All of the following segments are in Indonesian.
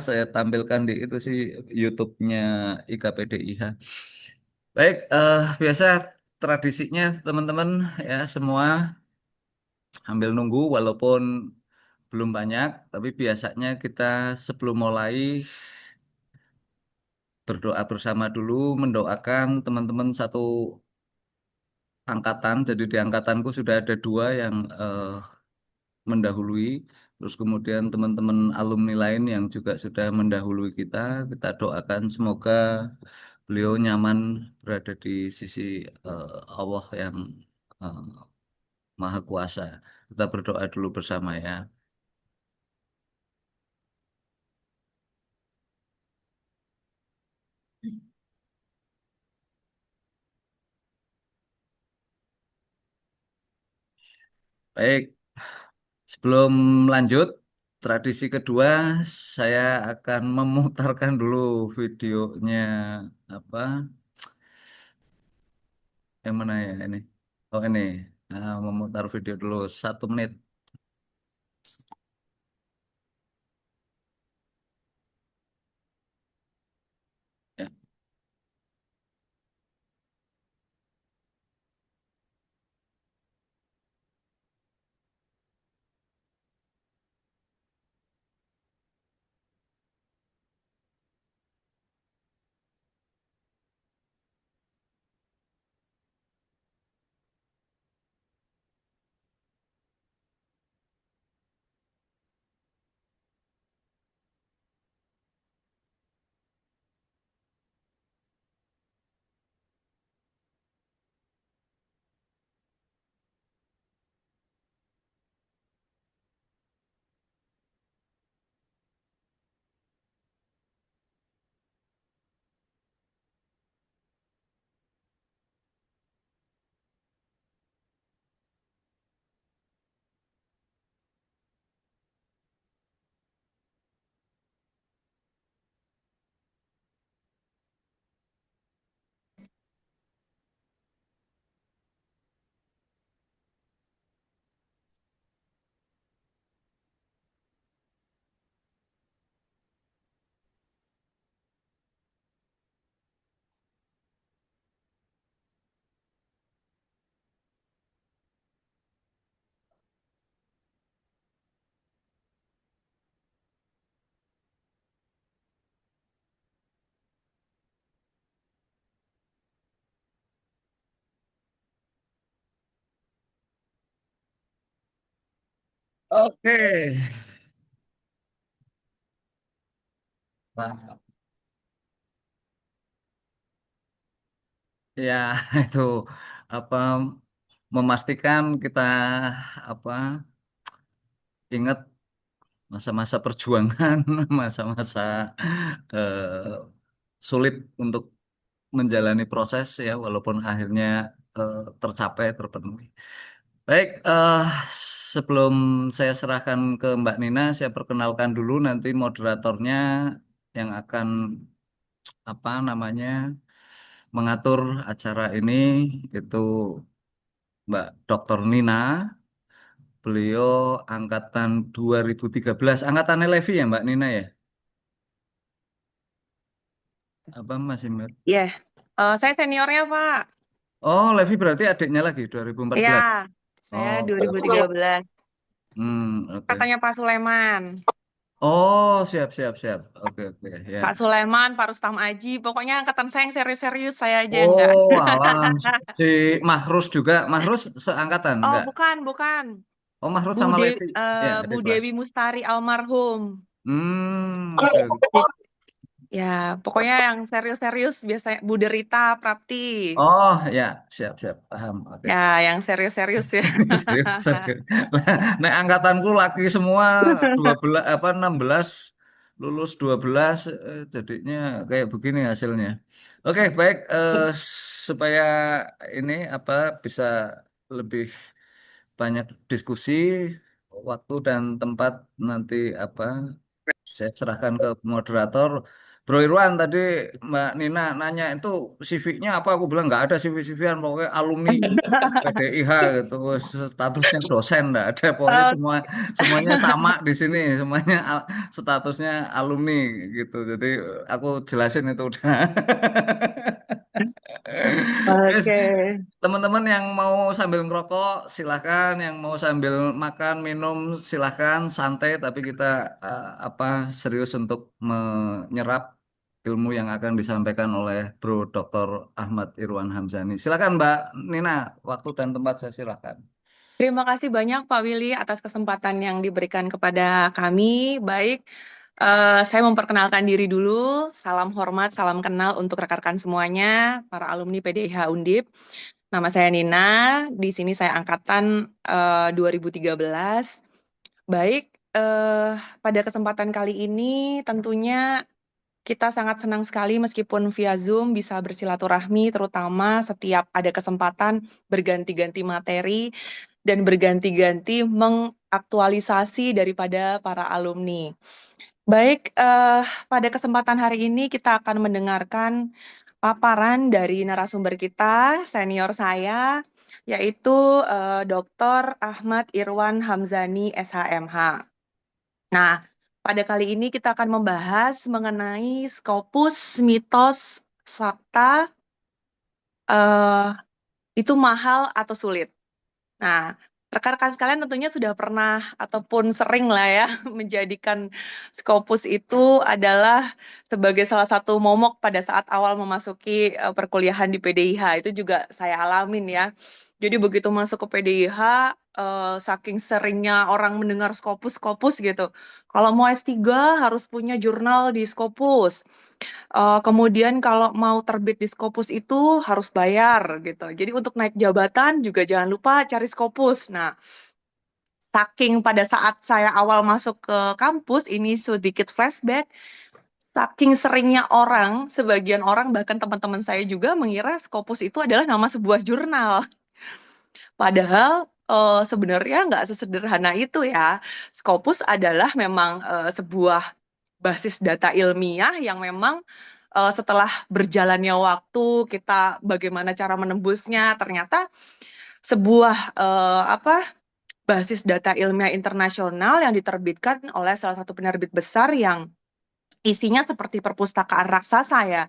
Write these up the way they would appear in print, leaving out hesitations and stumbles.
saya tampilkan di itu sih YouTube-nya IKPDIH. Baik, biasa tradisinya teman-teman ya semua ambil nunggu walaupun belum banyak, tapi biasanya kita sebelum mulai berdoa bersama dulu, mendoakan teman-teman satu angkatan. Jadi di angkatanku sudah ada dua yang mendahului. Terus kemudian teman-teman alumni lain yang juga sudah mendahului kita doakan semoga beliau nyaman berada di sisi Allah yang eh, Maha Kuasa. Kita berdoa dulu bersama ya. Baik, sebelum lanjut, tradisi kedua saya akan memutarkan dulu videonya apa yang mana ya ini? Oh ini, memutar video dulu 1 menit. Ya. Oke. Nah, ya itu apa memastikan kita apa ingat masa-masa perjuangan, masa-masa eh, sulit untuk menjalani proses ya, walaupun akhirnya tercapai, terpenuhi. Baik, sebelum saya serahkan ke Mbak Nina, saya perkenalkan dulu nanti moderatornya yang akan apa namanya mengatur acara ini itu Mbak Dr. Nina. Beliau angkatan 2013, angkatannya Levi ya Mbak Nina ya? Apa masih Mbak? Iya, saya seniornya, Pak. Oh, Levi berarti adiknya lagi 2014. Iya, saya Oh, oke, oke. 2013. Oke. Kakaknya Pak Sulaiman. Oh, siap, siap, siap. Oke, oke, ya. Pak Sulaiman, Pak Rustam Aji. Pokoknya angkatan saya yang serius-serius, saya aja yang enggak. Oh, alah. Si Mahrus juga. Mahrus seangkatan, Oh, enggak? bukan, bukan. Oh, Mahrus sama Levi. Ya, ada Bu kelas. Dewi Mustari almarhum. Oke, oke. Ya, pokoknya yang serius-serius biasanya Bu Derita Prapti. Oh, ya, siap, siap. Paham. Oke. Ya, yang serius-serius ya. Serius, serius. Nah, angkatanku laki semua 12 apa 16 lulus 12 jadinya kayak begini hasilnya. Oke, baik supaya ini apa bisa lebih banyak diskusi waktu dan tempat nanti apa saya serahkan ke moderator. Bro Irwan tadi Mbak Nina nanya itu CV-nya apa? Aku bilang nggak ada CV-CV-an, pokoknya alumni PDIH gitu, statusnya dosen nggak ada, pokoknya Eh, semuanya sama di sini, semuanya statusnya alumni gitu. Jadi aku jelasin itu udah. Yes, Oke. teman-teman yang mau sambil ngerokok silahkan, yang mau sambil makan minum silahkan, santai tapi kita apa serius untuk menyerap ilmu yang akan disampaikan oleh Bro Dr. Ahmad Irwan Hamzani. Silakan Mbak Nina, waktu dan tempat saya silakan. Terima kasih banyak Pak Willy atas kesempatan yang diberikan kepada kami. Baik, saya memperkenalkan diri dulu. Salam hormat, salam kenal untuk rekan-rekan semuanya, para alumni PDIH Undip. Nama saya Nina, di sini saya angkatan 2013. Baik, pada kesempatan kali ini tentunya kita sangat senang sekali meskipun via Zoom bisa bersilaturahmi, terutama setiap ada kesempatan berganti-ganti materi dan berganti-ganti mengaktualisasi daripada para alumni. Baik, pada kesempatan hari ini kita akan mendengarkan paparan dari narasumber kita, senior saya, yaitu Dr. Ahmad Irwan Hamzani, SHMH. Nah, pada kali ini kita akan membahas mengenai Scopus, mitos, fakta, eh, itu mahal atau sulit. Nah, rekan-rekan sekalian tentunya sudah pernah ataupun sering lah ya menjadikan Scopus itu adalah sebagai salah satu momok pada saat awal memasuki perkuliahan di PDIH. Itu juga saya alamin ya. Jadi begitu masuk ke PDIH, saking seringnya orang mendengar Scopus-Scopus gitu. Kalau mau S3 harus punya jurnal di Scopus. Kemudian kalau mau terbit di Scopus itu harus bayar gitu. Jadi untuk naik jabatan juga jangan lupa cari Scopus. Nah, saking pada saat saya awal masuk ke kampus, ini sedikit flashback, saking seringnya orang, sebagian orang bahkan teman-teman saya juga mengira Scopus itu adalah nama sebuah jurnal. Padahal sebenarnya nggak sesederhana itu ya. Scopus adalah memang sebuah basis data ilmiah yang memang setelah berjalannya waktu kita bagaimana cara menembusnya ternyata sebuah basis data ilmiah internasional yang diterbitkan oleh salah satu penerbit besar yang isinya seperti perpustakaan raksasa ya.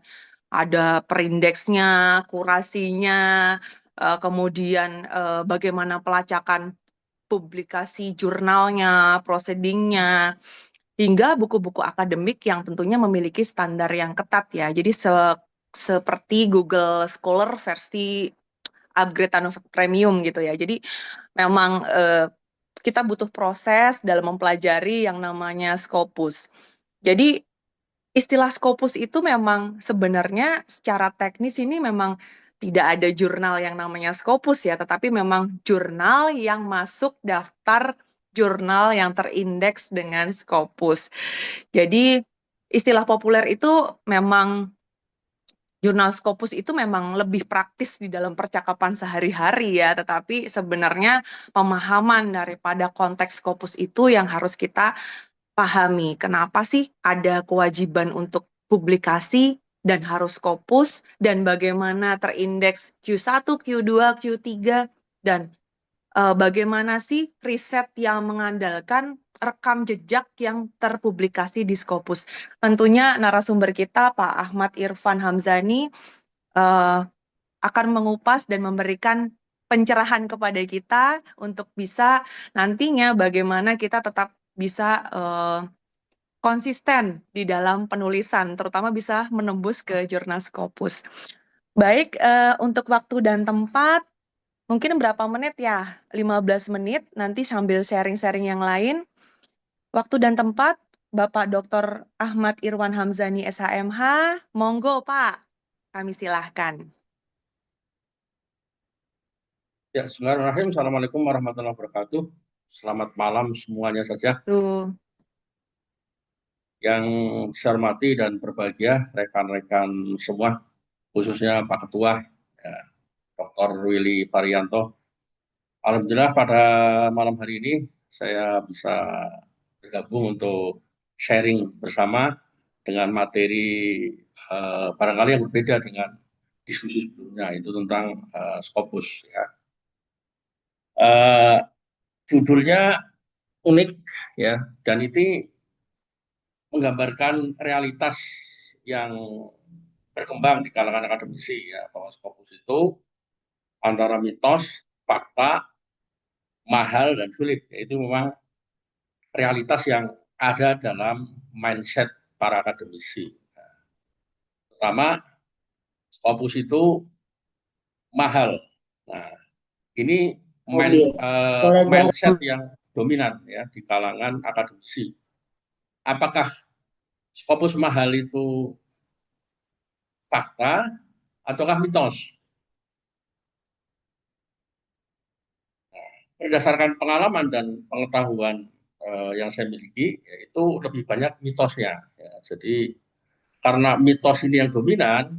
Ada perindeksnya, kurasinya, kemudian bagaimana pelacakan publikasi jurnalnya, proceedingnya, hingga buku-buku akademik yang tentunya memiliki standar yang ketat ya. Jadi seperti Google Scholar versi upgrade atau premium gitu ya. Jadi memang kita butuh proses dalam mempelajari yang namanya Scopus. Jadi istilah Scopus itu memang sebenarnya secara teknis ini memang tidak ada jurnal yang namanya Scopus ya, tetapi memang jurnal yang masuk daftar jurnal yang terindeks dengan Scopus. Jadi istilah populer itu memang jurnal Scopus itu memang lebih praktis di dalam percakapan sehari-hari ya, tetapi sebenarnya pemahaman daripada konteks Scopus itu yang harus kita pahami. Kenapa sih ada kewajiban untuk publikasi dan harus Scopus dan bagaimana terindeks Q1, Q2, Q3 dan bagaimana sih riset yang mengandalkan rekam jejak yang terpublikasi di Scopus. Tentunya narasumber kita Pak Ahmad Irfan Hamzani eh, akan mengupas dan memberikan pencerahan kepada kita untuk bisa nantinya bagaimana kita tetap bisa konsisten di dalam penulisan, terutama bisa menembus ke jurnal Scopus. Baik, untuk waktu dan tempat, mungkin berapa menit ya? 15 menit, nanti sambil sharing-sharing yang lain. Waktu dan tempat, Bapak Dr. Ahmad Irwan Hamzani, SHMH, monggo Pak, kami silahkan. Ya, bismillahirrahmanirrahim. Assalamualaikum warahmatullahi wabarakatuh. Selamat malam semuanya saja. Tuh. Yang saya hormati dan berbahagia rekan-rekan semua, khususnya Pak Ketua, ya, Dr. Willy Parianto. Alhamdulillah pada malam hari ini saya bisa bergabung untuk sharing bersama dengan materi barangkali yang berbeda dengan diskusi sebelumnya, itu tentang Scopus ya. Judulnya unik ya, dan itu menggambarkan realitas yang berkembang di kalangan akademisi ya, bahwa Scopus itu antara mitos, fakta, mahal dan sulit. Itu memang realitas yang ada dalam mindset para akademisi. Pertama, Scopus itu mahal. Nah, ini mindset yang dominan ya di kalangan akademisi. Apakah Scopus mahal itu fakta ataukah mitos? Berdasarkan pengalaman dan pengetahuan yang saya miliki, itu lebih banyak mitosnya. Ya. Jadi karena mitos ini yang dominan,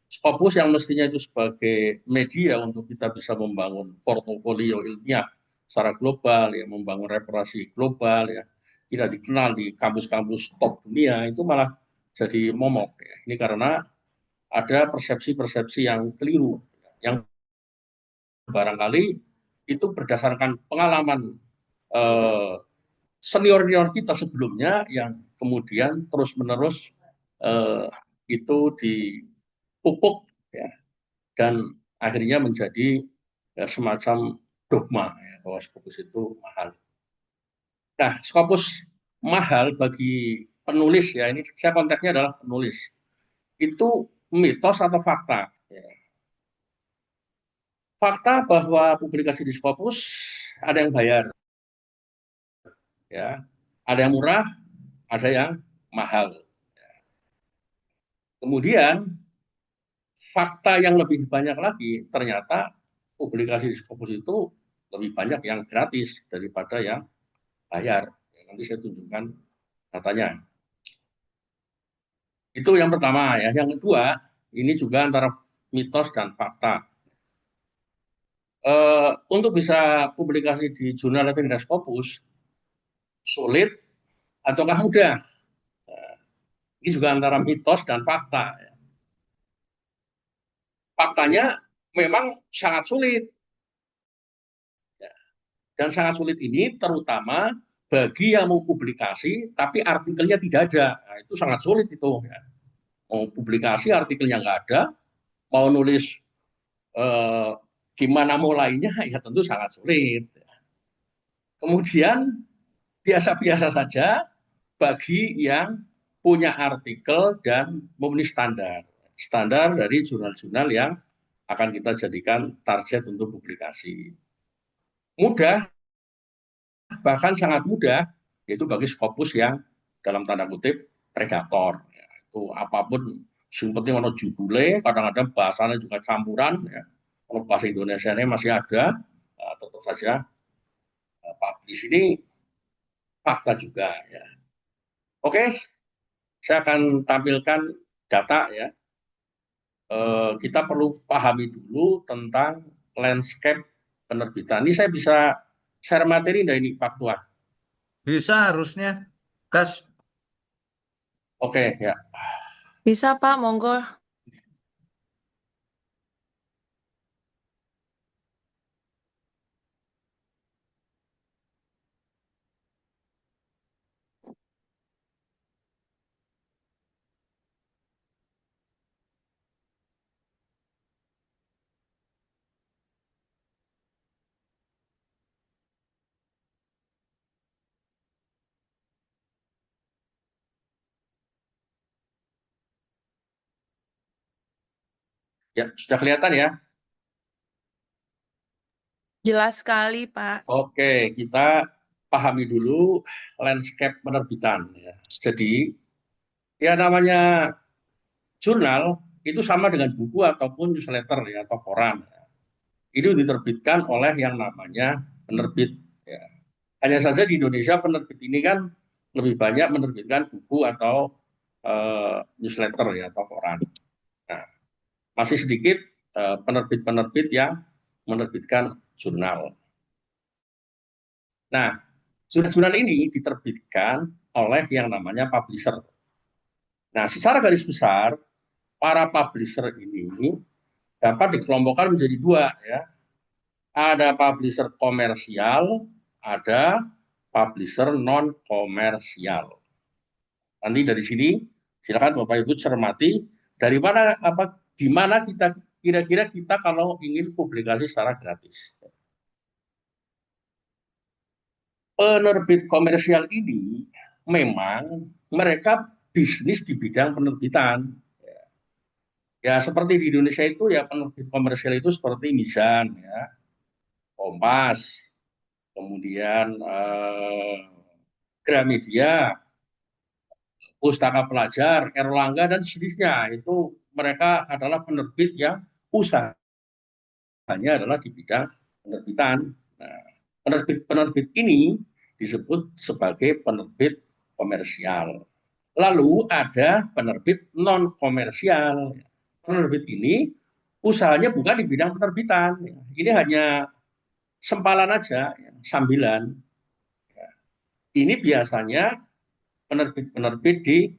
Scopus yang mestinya itu sebagai media untuk kita bisa membangun portofolio ilmiah secara global, ya, membangun referensi global, ya, tidak dikenal di kampus-kampus top dunia, itu malah jadi momok. Ya. Ini karena ada persepsi-persepsi yang keliru, yang barangkali itu berdasarkan pengalaman senior-senior kita sebelumnya yang kemudian terus-menerus itu dipupuk ya, dan akhirnya menjadi ya, semacam dogma ya, bahwa Scopus itu mahal. Nah, Scopus mahal bagi penulis ya, ini saya konteksnya adalah penulis. Itu mitos atau fakta? Ya. Fakta bahwa publikasi di Scopus ada yang bayar, ya, ada yang murah, ada yang mahal. Kemudian fakta yang lebih banyak lagi, ternyata publikasi di Scopus itu lebih banyak yang gratis daripada yang bayar. Nanti saya tunjukkan datanya. Itu yang pertama ya. Yang kedua, ini juga antara mitos dan fakta. Untuk bisa publikasi di jurnal Latin Scopus, sulit ataukah mudah? Ini juga antara mitos dan fakta. Faktanya memang sangat sulit. Dan sangat sulit ini terutama bagi yang mau publikasi tapi artikelnya tidak ada. Nah, itu sangat sulit itu. Mau publikasi artikelnya nggak ada, mau nulis gimana mulainya ya tentu sangat sulit. Kemudian biasa-biasa saja bagi yang punya artikel dan memenuhi standar dari jurnal-jurnal yang akan kita jadikan target untuk publikasi. Mudah, bahkan sangat mudah, yaitu bagi Scopus yang dalam tanda kutip predator. Ya, itu apapun, yang penting ono judule, kadang-kadang bahasanya juga campuran. Ya. Kalau bahasa Indonesia ini masih ada, tentu saja publish ini fakta juga. Ya. Oke, saya akan tampilkan data ya. Kita perlu pahami dulu tentang landscape penerbitan. Ini saya bisa share materi enggak ini Pak Tua? Bisa harusnya. Gas. Oke, ya. Bisa Pak, monggo. Ya, sudah kelihatan ya? Jelas sekali Pak. Oke, kita pahami dulu landscape penerbitan. Ya. Jadi, ya namanya jurnal itu sama dengan buku ataupun newsletter ya, atau koran. Itu diterbitkan oleh yang namanya penerbit. Ya. Hanya saja di Indonesia penerbit ini kan lebih banyak menerbitkan buku atau newsletter ya, atau koran. Nah, masih sedikit penerbit-penerbit yang menerbitkan jurnal. Nah, jurnal-jurnal ini diterbitkan oleh yang namanya publisher. Nah, secara garis besar, para publisher ini dapat dikelompokkan menjadi dua, ya. Ada publisher komersial, ada publisher non komersial. Nanti dari sini silakan Bapak Ibu cermati dari mana gimana kita kira-kira kita kalau ingin publikasi secara gratis. Penerbit komersial ini memang mereka bisnis di bidang penerbitan. Ya seperti di Indonesia itu ya penerbit komersial itu seperti Mizan, ya, Kompas, kemudian Gramedia, Pustaka Pelajar, Erlangga dan sejenisnya. Itu mereka adalah penerbit yang usahanya adalah di bidang penerbitan. Nah, penerbit ini disebut sebagai penerbit komersial. Lalu ada penerbit non komersial. Penerbit ini usahanya bukan di bidang penerbitan. Ini hanya sempalan aja, sambilan. Ini biasanya penerbit-penerbit di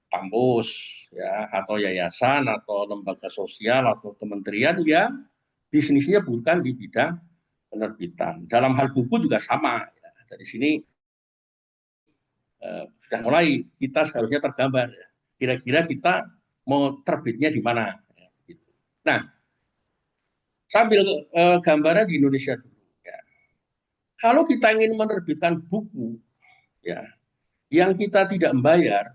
kampus, ya, atau yayasan, atau lembaga sosial, atau kementerian yang bisnisnya bukan di bidang penerbitan. Dalam hal buku juga sama. Ya. Dari sini sudah mulai kita seharusnya tergambar. Ya. Kira-kira kita mau terbitnya di mana. Ya, gitu. Nah, sambil gambaran di Indonesia dulu. Ya. Kalau kita ingin menerbitkan buku, ya, yang kita tidak membayar,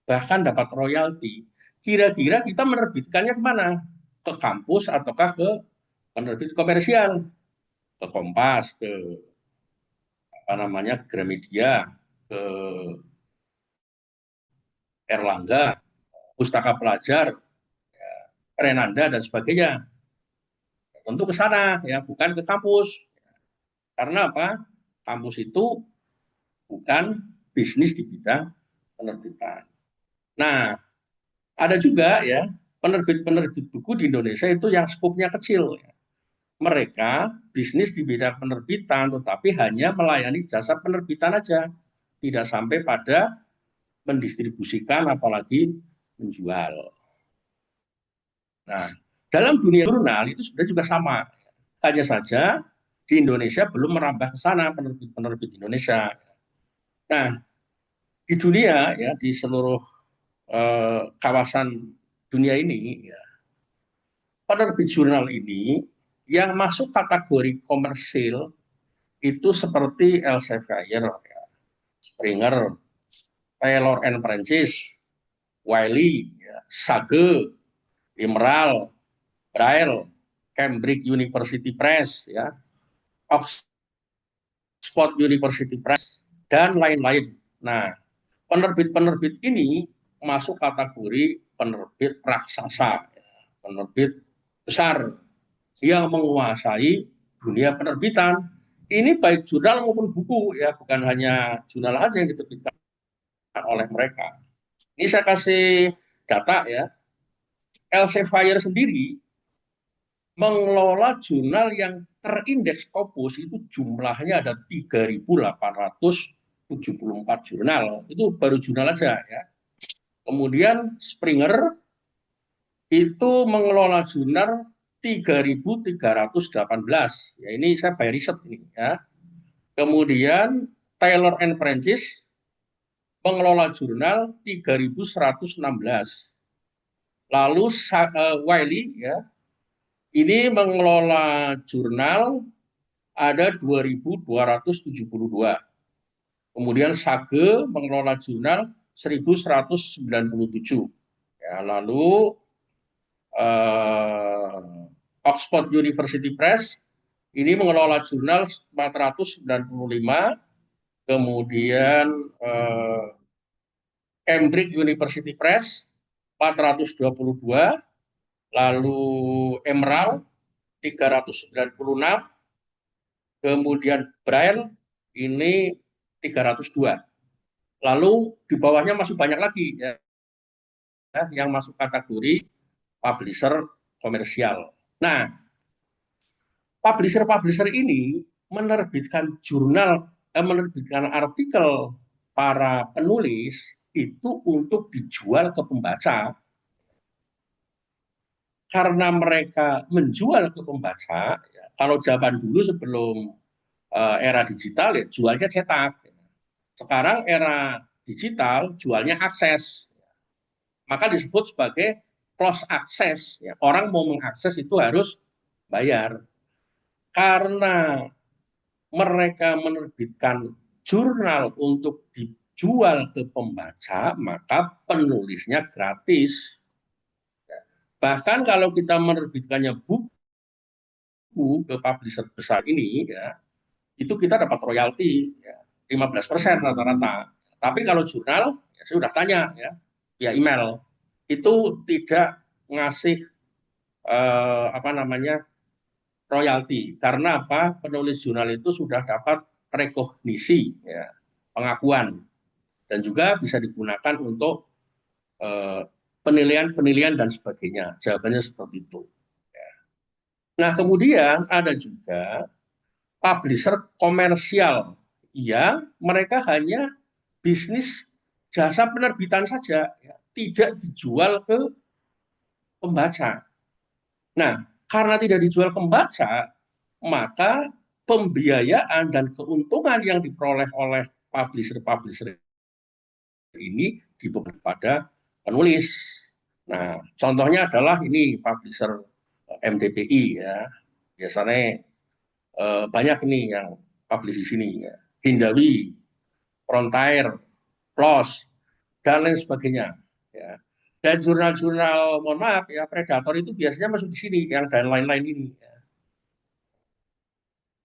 bahkan dapat royalti, kira-kira kita menerbitkannya kemana? Ke kampus ataukah ke penerbit komersial? Ke Kompas, ke Gramedia, ke Erlangga, Pustaka Pelajar, Renanda dan sebagainya. Tentu ke sana, ya, bukan ke kampus. Karena apa? Kampus itu bukan bisnis di bidang penerbitan. Nah, ada juga ya penerbit-penerbit buku di Indonesia itu yang skopnya kecil. Mereka bisnis di bidang penerbitan, tetapi hanya melayani jasa penerbitan aja, tidak sampai pada mendistribusikan apalagi menjual. Nah, dalam dunia jurnal itu sudah juga sama. Hanya saja di Indonesia belum merambah ke sana penerbit-penerbit Indonesia. Nah, di dunia ya di seluruh kawasan dunia ini, ya, penerbit jurnal ini yang masuk kategori komersil itu seperti Elsevier, ya, Springer, Taylor and Francis, Wiley, ya, Sage, Emerald, Braille, Cambridge University Press, ya, Oxford University Press, dan lain-lain. Nah, penerbit-penerbit ini masuk kategori penerbit raksasa, penerbit besar yang menguasai dunia penerbitan. Ini baik jurnal maupun buku, ya, bukan hanya jurnal saja yang diterbitkan oleh mereka. Ini saya kasih data, ya. Elsevier sendiri mengelola jurnal yang terindeks Scopus itu jumlahnya ada 3.874 jurnal. Itu baru jurnal aja, ya. Kemudian Springer itu mengelola jurnal 3.318. Ya, ini saya bayar riset ini, ya. Kemudian Taylor and Francis mengelola jurnal 3.116. Lalu Wiley, ya, ini mengelola jurnal ada 2.272. Kemudian Sage mengelola jurnal 1.197. Ya, lalu Oxford University Press ini mengelola jurnal 495. Kemudian Cambridge University Press 422. Lalu Emerald 396, kemudian Braille ini 302. Lalu di bawahnya masih banyak lagi, ya, yang masuk kategori publisher komersial. Nah, publisher ini menerbitkan jurnal, menerbitkan artikel para penulis itu untuk dijual ke pembaca. Karena mereka menjual ke pembaca, ya, kalau zaman dulu sebelum era digital ya jualnya cetak. Sekarang era digital jualnya akses. Maka disebut sebagai close access. Ya. Orang mau mengakses itu harus bayar. Karena mereka menerbitkan jurnal untuk dijual ke pembaca, maka penulisnya gratis. Bahkan kalau kita menerbitkannya buku ke publisher besar ini, ya, itu kita dapat royalti ya, 15% rata-rata. Tapi kalau jurnal, ya, saya sudah tanya ya, via email, itu tidak ngasih apa namanya royalti. Karena apa? Penulis jurnal itu sudah dapat rekognisi, ya, pengakuan, dan juga bisa digunakan untuk penilaian-penilaian dan sebagainya. Jawabannya seperti itu. Nah, kemudian ada juga publisher komersial yang mereka hanya bisnis jasa penerbitan saja, ya, tidak dijual ke pembaca. Nah, karena tidak dijual ke pembaca, maka pembiayaan dan keuntungan yang diperoleh oleh publisher-publisher ini dibebankan pada penulis. Nah, contohnya adalah ini publisher MDPI ya. Biasanya banyak nih yang publish di sini ya. Hindawi, Frontier, PLOS, dan lain sebagainya. Ya. Dan jurnal-jurnal, mohon maaf ya, predator itu biasanya masuk di sini, yang dan lain-lain ini. Ya.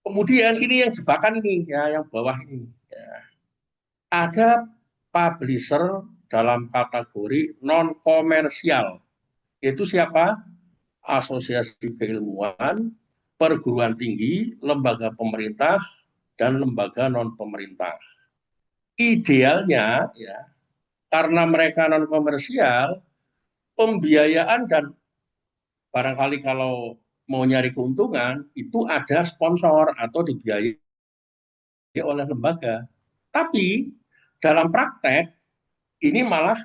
Kemudian ini yang jebakan ini, ya, yang bawah ini. Ya. Ada publisher dalam kategori non-komersial. Yaitu siapa? Asosiasi keilmuan, perguruan tinggi, lembaga pemerintah, dan lembaga non-pemerintah. Idealnya, ya, karena mereka non-komersial, pembiayaan dan barangkali kalau mau nyari keuntungan, itu ada sponsor atau dibiayai oleh lembaga. Tapi dalam praktek, ini malah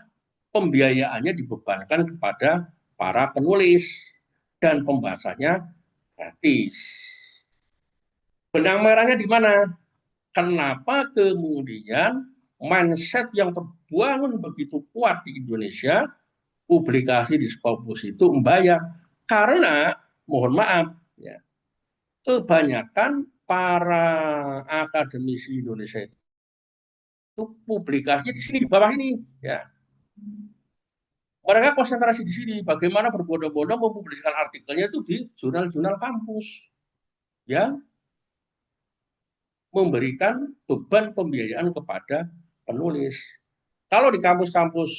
pembiayaannya dibebankan kepada para penulis dan pembacanya gratis. Benang merahnya di mana? Kenapa kemudian mindset yang terbangun begitu kuat di Indonesia, publikasi di Scopus itu membayar? Karena, mohon maaf, ya, kebanyakan para akademisi Indonesia itu publikasinya di sini, di bawah ini. Ya. Mereka konsentrasi di sini, bagaimana berbondong-bondong mempublikasikan artikelnya itu di jurnal-jurnal kampus yang memberikan beban pembiayaan kepada penulis. Kalau di kampus-kampus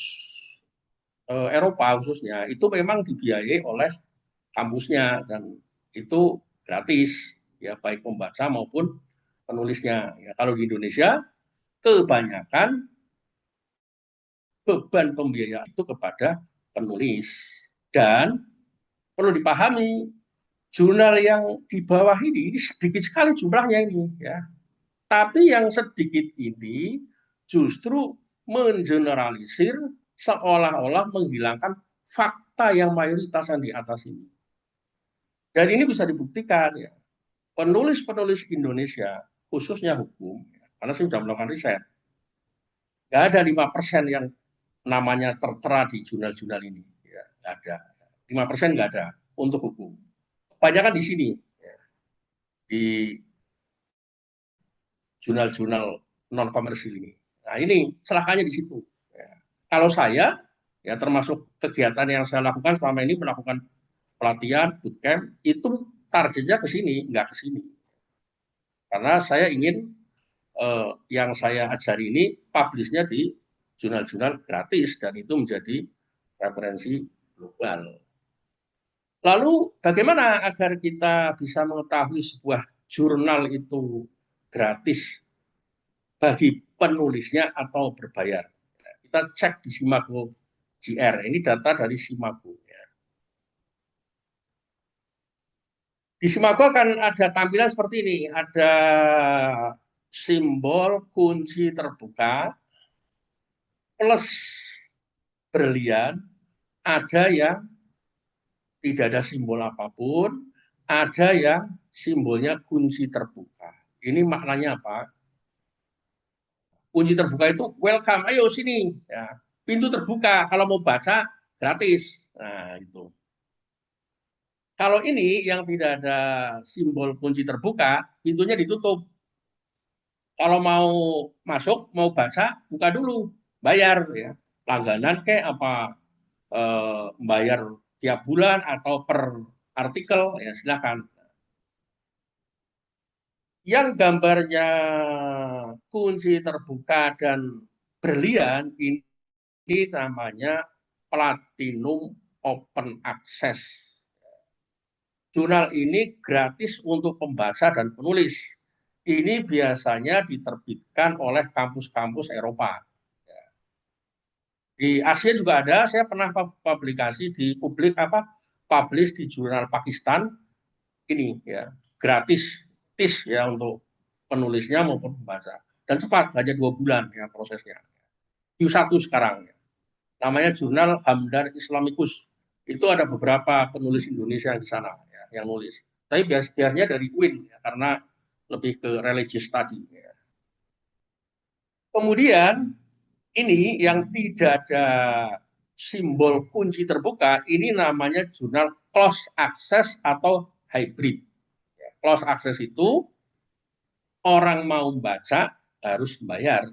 Eropa khususnya, itu memang dibiayai oleh kampusnya dan itu gratis, ya baik pembaca maupun penulisnya. Ya, kalau di Indonesia, kebanyakan beban pembiayaan itu kepada penulis. Dan perlu dipahami, jurnal yang di bawah ini sedikit sekali jumlahnya ini, ya. Tapi yang sedikit ini justru mengeneralisir seolah-olah menghilangkan fakta yang mayoritas yang di atas ini. Dan ini bisa dibuktikan ya. Penulis-penulis Indonesia, khususnya hukum, karena saya sudah melakukan riset, nggak ada 5% yang namanya tertera di jurnal-jurnal ini. Ya, nggak ada. 5% nggak ada untuk hukum. Kebanyakan di sini, ya, di jurnal-jurnal non komersil ini. Nah ini celakanya di situ. Ya. Kalau saya, ya termasuk kegiatan yang saya lakukan selama ini melakukan pelatihan, bootcamp, itu targetnya ke sini, nggak ke sini. Karena saya ingin yang saya ajari ini publishnya di jurnal-jurnal gratis dan itu menjadi referensi global. Lalu bagaimana agar kita bisa mengetahui sebuah jurnal itu gratis bagi penulisnya atau berbayar? Kita cek di Simago GR. Ini data dari Simago. Di Simago akan ada tampilan seperti ini. Ada simbol kunci terbuka. plus berlian, ada yang tidak ada simbol apapun, ada yang simbolnya kunci terbuka. Ini maknanya apa? Kunci terbuka itu welcome, ayo sini. Ya, pintu terbuka, kalau mau baca gratis. Nah, itu. Kalau ini yang tidak ada simbol kunci terbuka, pintunya ditutup. Kalau mau masuk, mau baca, buka dulu, bayar ya. Langganan kayak apa bayar tiap bulan atau per artikel ya silakan. Yang gambarnya kunci terbuka dan berlian ini namanya Platinum Open Access. Jurnal ini gratis untuk pembaca dan penulis. Ini biasanya diterbitkan oleh kampus-kampus Eropa. Di Asia juga ada, saya pernah publikasi di publish di jurnal Pakistan ini ya, gratis tis ya untuk penulisnya maupun pembaca. Dan cepat, hanya 2 bulan ya prosesnya. Q1 sekarang ya. Namanya jurnal Hamdan Islamicus. Itu ada beberapa penulis Indonesia yang di sana ya, yang nulis. Tapi biasanya dari UIN ya, karena lebih ke religious study. Ya. Kemudian ini yang tidak ada simbol kunci terbuka, ini namanya jurnal close access atau hybrid. Close access itu orang mau baca harus bayar.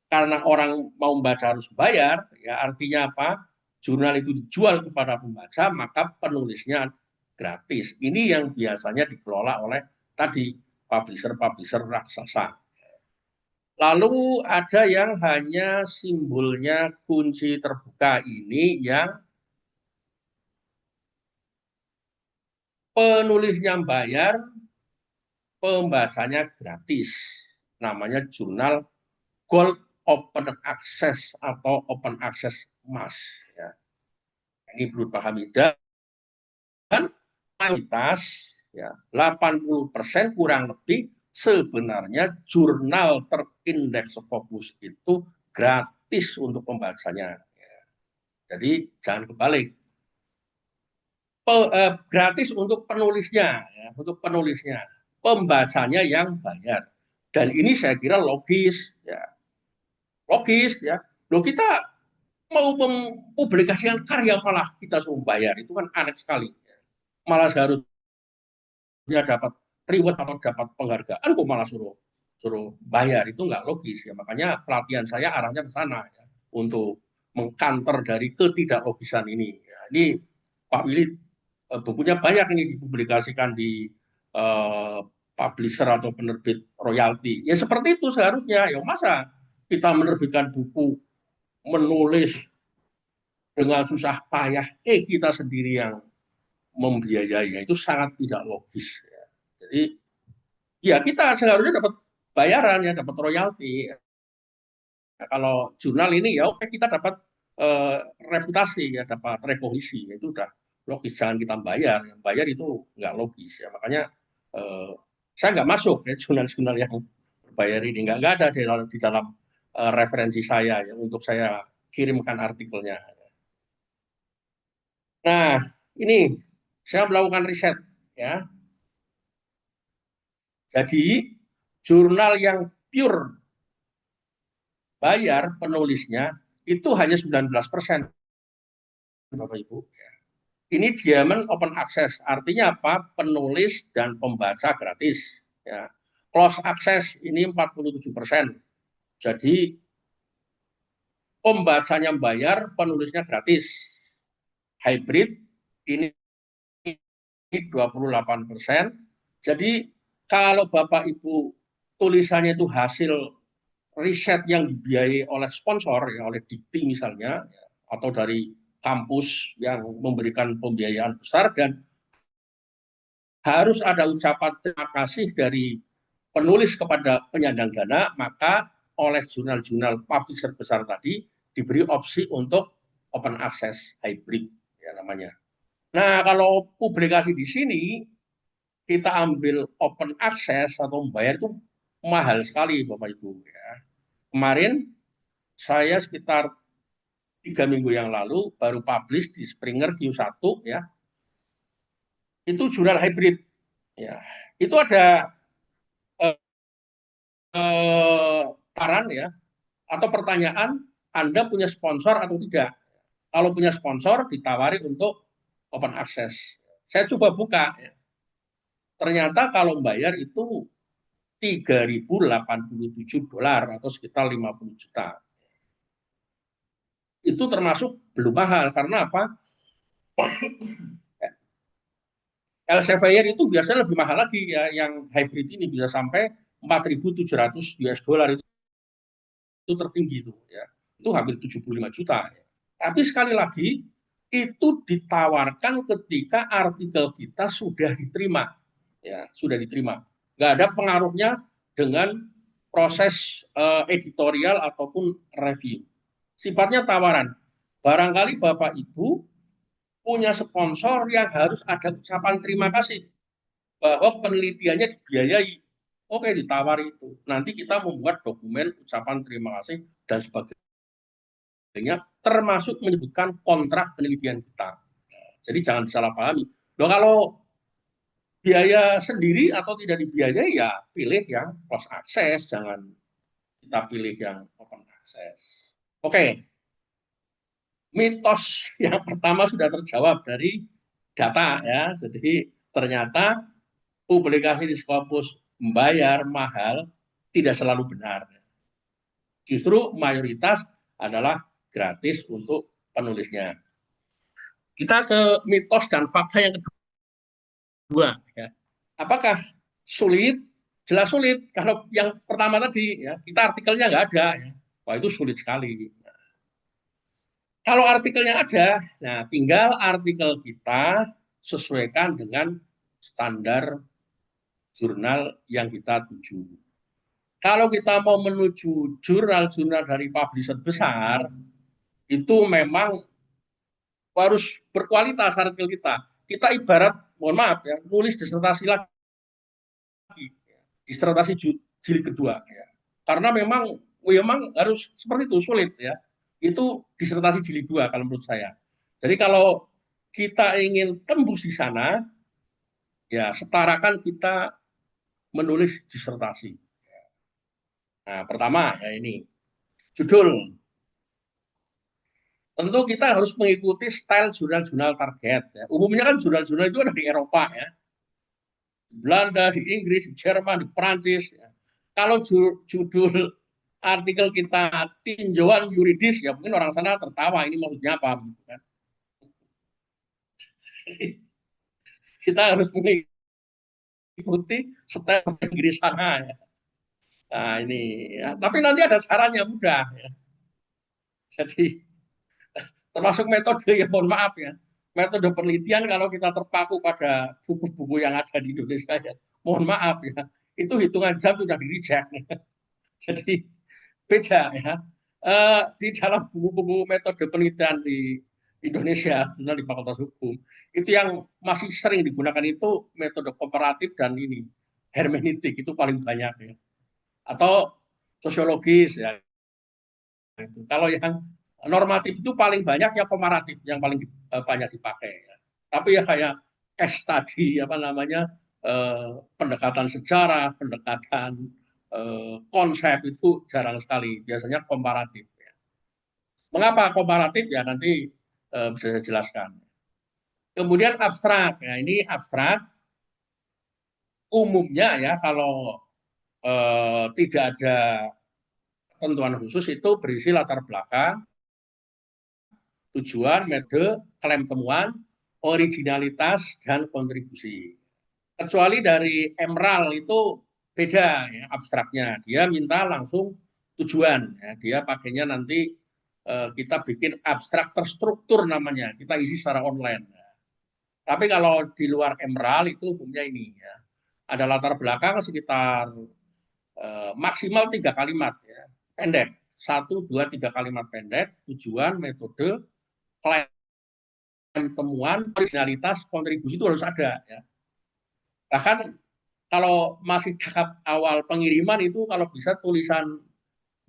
Karena orang mau baca harus bayar, ya artinya apa? Jurnal itu dijual kepada pembaca, maka penulisnya gratis. Ini yang biasanya dikelola oleh tadi publisher-publisher raksasa. Lalu ada yang hanya simbolnya kunci terbuka ini yang penulisnya bayar, pembacanya gratis. Namanya jurnal Gold Open Access atau Open Access Emas. Ya. Ini perlu pahami. Dan mayoritas ya, 80% kurang lebih sebenarnya jurnal terindeks Scopus itu gratis untuk pembacanya. Jadi jangan kebalik. Gratis untuk penulisnya, ya, untuk penulisnya, pembacanya yang bayar. Dan ini saya kira logis, ya, logis ya. Loh kita mau mempublikasikan karya malah kita suruh bayar, itu kan aneh sekali. Malah seharusnya dapat reward atau dapat penghargaan, kok malah suruh bayar, itu nggak logis ya. Makanya pelatihan saya arahnya ke sana ya, untuk mengkanter dari ketidaklogisan ini. Ya, ini Pak Willy bukunya banyak ini dipublikasikan di publisher atau penerbit royalti. Ya seperti itu seharusnya. Ya masa kita menerbitkan buku, menulis dengan susah payah, kita sendiri yang membiayainya, itu sangat tidak logis. Ya. Jadi ya kita seharusnya dapat bayaran ya, dapat royalti. Nah, kalau jurnal ini ya oke kita dapat reputasi ya, dapat rekognisi, itu udah logis. Jangan kita bayar, yang bayar itu nggak logis ya. Makanya saya nggak masuk ya jurnal-jurnal yang berbayar ini, nggak ada di dalam referensi saya ya untuk saya kirimkan artikelnya. Nah ini saya melakukan riset ya. Jadi jurnal yang pure bayar penulisnya itu hanya 19%, Bapak Ibu. Ini Diamond Open Access, artinya apa? Penulis dan pembaca gratis. Ya. Close Access ini 47%. Jadi pembacanya bayar, penulisnya gratis. Hybrid ini 28%. Jadi kalau Bapak Ibu tulisannya itu hasil riset yang dibiayai oleh sponsor, ya, oleh Dikti misalnya, atau dari kampus yang memberikan pembiayaan besar, dan harus ada ucapan terima kasih dari penulis kepada penyandang dana, maka oleh jurnal-jurnal publisher besar tadi diberi opsi untuk open access hybrid ya namanya. Nah, kalau publikasi di sini kita ambil open access atau membayar itu mahal sekali Bapak Ibu ya. Kemarin saya sekitar 3 minggu yang lalu baru publish di Springer Q1 ya, itu jurnal hybrid ya. Itu ada saran ya atau pertanyaan, Anda punya sponsor atau tidak? Kalau punya sponsor ditawari untuk open access. Saya coba buka ya. Ternyata kalau bayar itu $3.087 atau sekitar 50 juta. Itu termasuk belum mahal karena apa? Elsevier itu biasanya lebih mahal lagi ya, yang hybrid ini bisa sampai 4.700 US dollar, itu tertinggi itu ya. Itu hampir 75 juta ya. Tapi sekali lagi itu ditawarkan ketika artikel kita sudah diterima ya, sudah diterima. Nggak ada pengaruhnya dengan proses editorial ataupun review. Sifatnya tawaran. Barangkali Bapak Ibu punya sponsor yang harus ada ucapan terima kasih bahwa penelitiannya dibiayai. Oke, ditawari itu. Nanti kita membuat dokumen ucapan terima kasih dan sebagainya, termasuk menyebutkan kontrak penelitian kita. Jadi jangan disalahpahami. Loh, kalau biaya sendiri atau tidak dibiayai, ya pilih yang close access, jangan kita pilih yang open access. Oke, mitos yang pertama sudah terjawab dari data ya. Jadi ternyata publikasi di Scopus membayar mahal tidak selalu benar. Justru mayoritas adalah gratis untuk penulisnya. Kita ke mitos dan fakta yang kedua. Ya. Apakah sulit? Jelas sulit. Kalau yang pertama tadi, ya, kita artikelnya nggak ada. Ya. Wah, itu sulit sekali. Kalau artikelnya ada, nah tinggal artikel kita sesuaikan dengan standar jurnal yang kita tuju. Kalau kita mau menuju jurnal-jurnal dari publisher besar, itu memang harus berkualitas artikel kita. Kita ibarat, mohon maaf ya, nulis disertasi lagi, disertasi jilid kedua. Ya. Karena memang harus seperti itu, sulit ya. Itu disertasi jilid 2 kalau menurut saya. Jadi kalau kita ingin tembus di sana, ya setarakan kita menulis disertasi. Nah, pertama ya ini judul. Tentu kita harus mengikuti style jurnal-jurnal target. Ya. Umumnya kan jurnal-jurnal itu ada di Eropa ya, di Belanda, di Inggris, di Jerman, di Perancis. Ya. Kalau judul artikel kita tinjauan yuridis, ya mungkin orang sana tertawa, ini maksudnya apa? Gitu kan. Kita harus mengikuti style Inggris sana. Ya. Nah ini, ya. Tapi nanti ada caranya mudah. Ya. Jadi termasuk metode ya, mohon maaf ya, metode penelitian kalau kita terpaku pada buku-buku yang ada di Indonesia ya, mohon maaf ya, itu hitungan jam sudah di reject. Jadi beda ya. Di dalam buku-buku metode penelitian di Indonesia, di Fakultas Hukum, itu yang masih sering digunakan itu metode komparatif dan ini hermeneutik, itu paling banyak ya. Atau sosiologis ya. Kalau yang normatif itu paling banyak ya komparatif yang paling banyak dipakai. Ya. Tapi ya kayak case tadi apa namanya pendekatan sejarah, pendekatan konsep itu jarang sekali. Biasanya komparatif. Ya. Mengapa komparatif? Ya nanti bisa saya jelaskan. Kemudian abstrak. Ya, ini abstrak umumnya ya kalau tidak ada ketentuan khusus itu berisi latar belakang, tujuan, metode, klaim temuan, originalitas, dan kontribusi. Kecuali dari Emerald itu beda ya, abstraknya. Dia minta langsung tujuan. Ya. Dia pakainya nanti kita bikin abstrak terstruktur namanya. Kita isi secara online. Ya. Tapi kalau di luar Emerald itu umumnya ini. Ya. Ada latar belakang sekitar maksimal 3 kalimat. Ya. Pendek. 1, 2, 3 kalimat pendek. Tujuan, metode, klaim temuan, originalitas, kontribusi itu harus ada. Ya. Bahkan kalau masih tahap awal pengiriman itu kalau bisa tulisan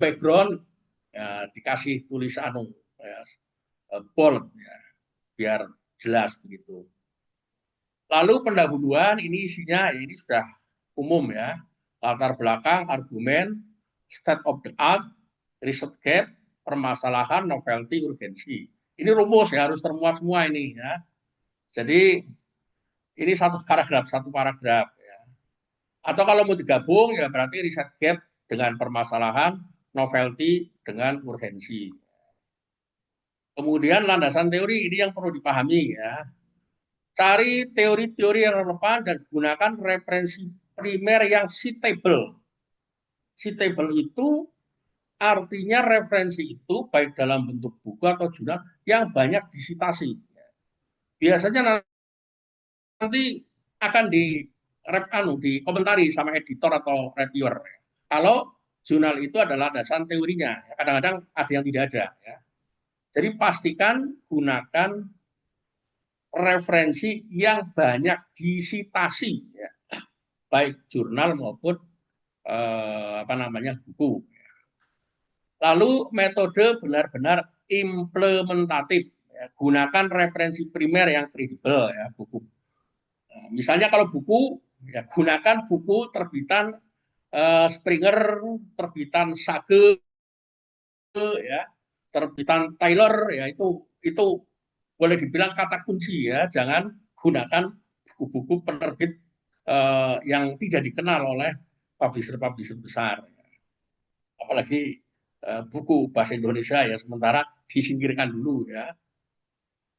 background ya, dikasih tulisan ya, bold ya, biar jelas begitu. Lalu pendahuluan ini isinya ini sudah umum ya, latar belakang, argumen, state of the art, research gap, permasalahan, novelty, urgensi. Ini rumus ya, harus termuat semua ini ya. Jadi ini satu paragraf ya. Atau kalau mau digabung ya berarti research gap dengan permasalahan, novelty dengan urgensi. Kemudian landasan teori ini yang perlu dipahami ya. Cari teori-teori yang relevan dan gunakan referensi primer yang citable. Citable itu artinya referensi itu baik dalam bentuk buku atau jurnal yang banyak disitasi. Biasanya nanti akan dikomentari sama editor atau reviewer. Kalau jurnal itu adalah landasan teorinya, kadang-kadang ada yang tidak ada. Ya. Jadi pastikan gunakan referensi yang banyak disitasi, ya. Baik jurnal maupun buku. Lalu metode benar-benar implementatif, ya. Gunakan referensi primer yang kredibel, ya, buku. Nah, misalnya kalau buku, ya gunakan buku terbitan Springer, terbitan Sage, ya, terbitan Taylor, ya itu boleh dibilang kata kunci ya, jangan gunakan buku-buku penerbit yang tidak dikenal oleh publisher-publisher besar. Apalagi buku bahasa Indonesia ya, sementara disingkirkan dulu ya.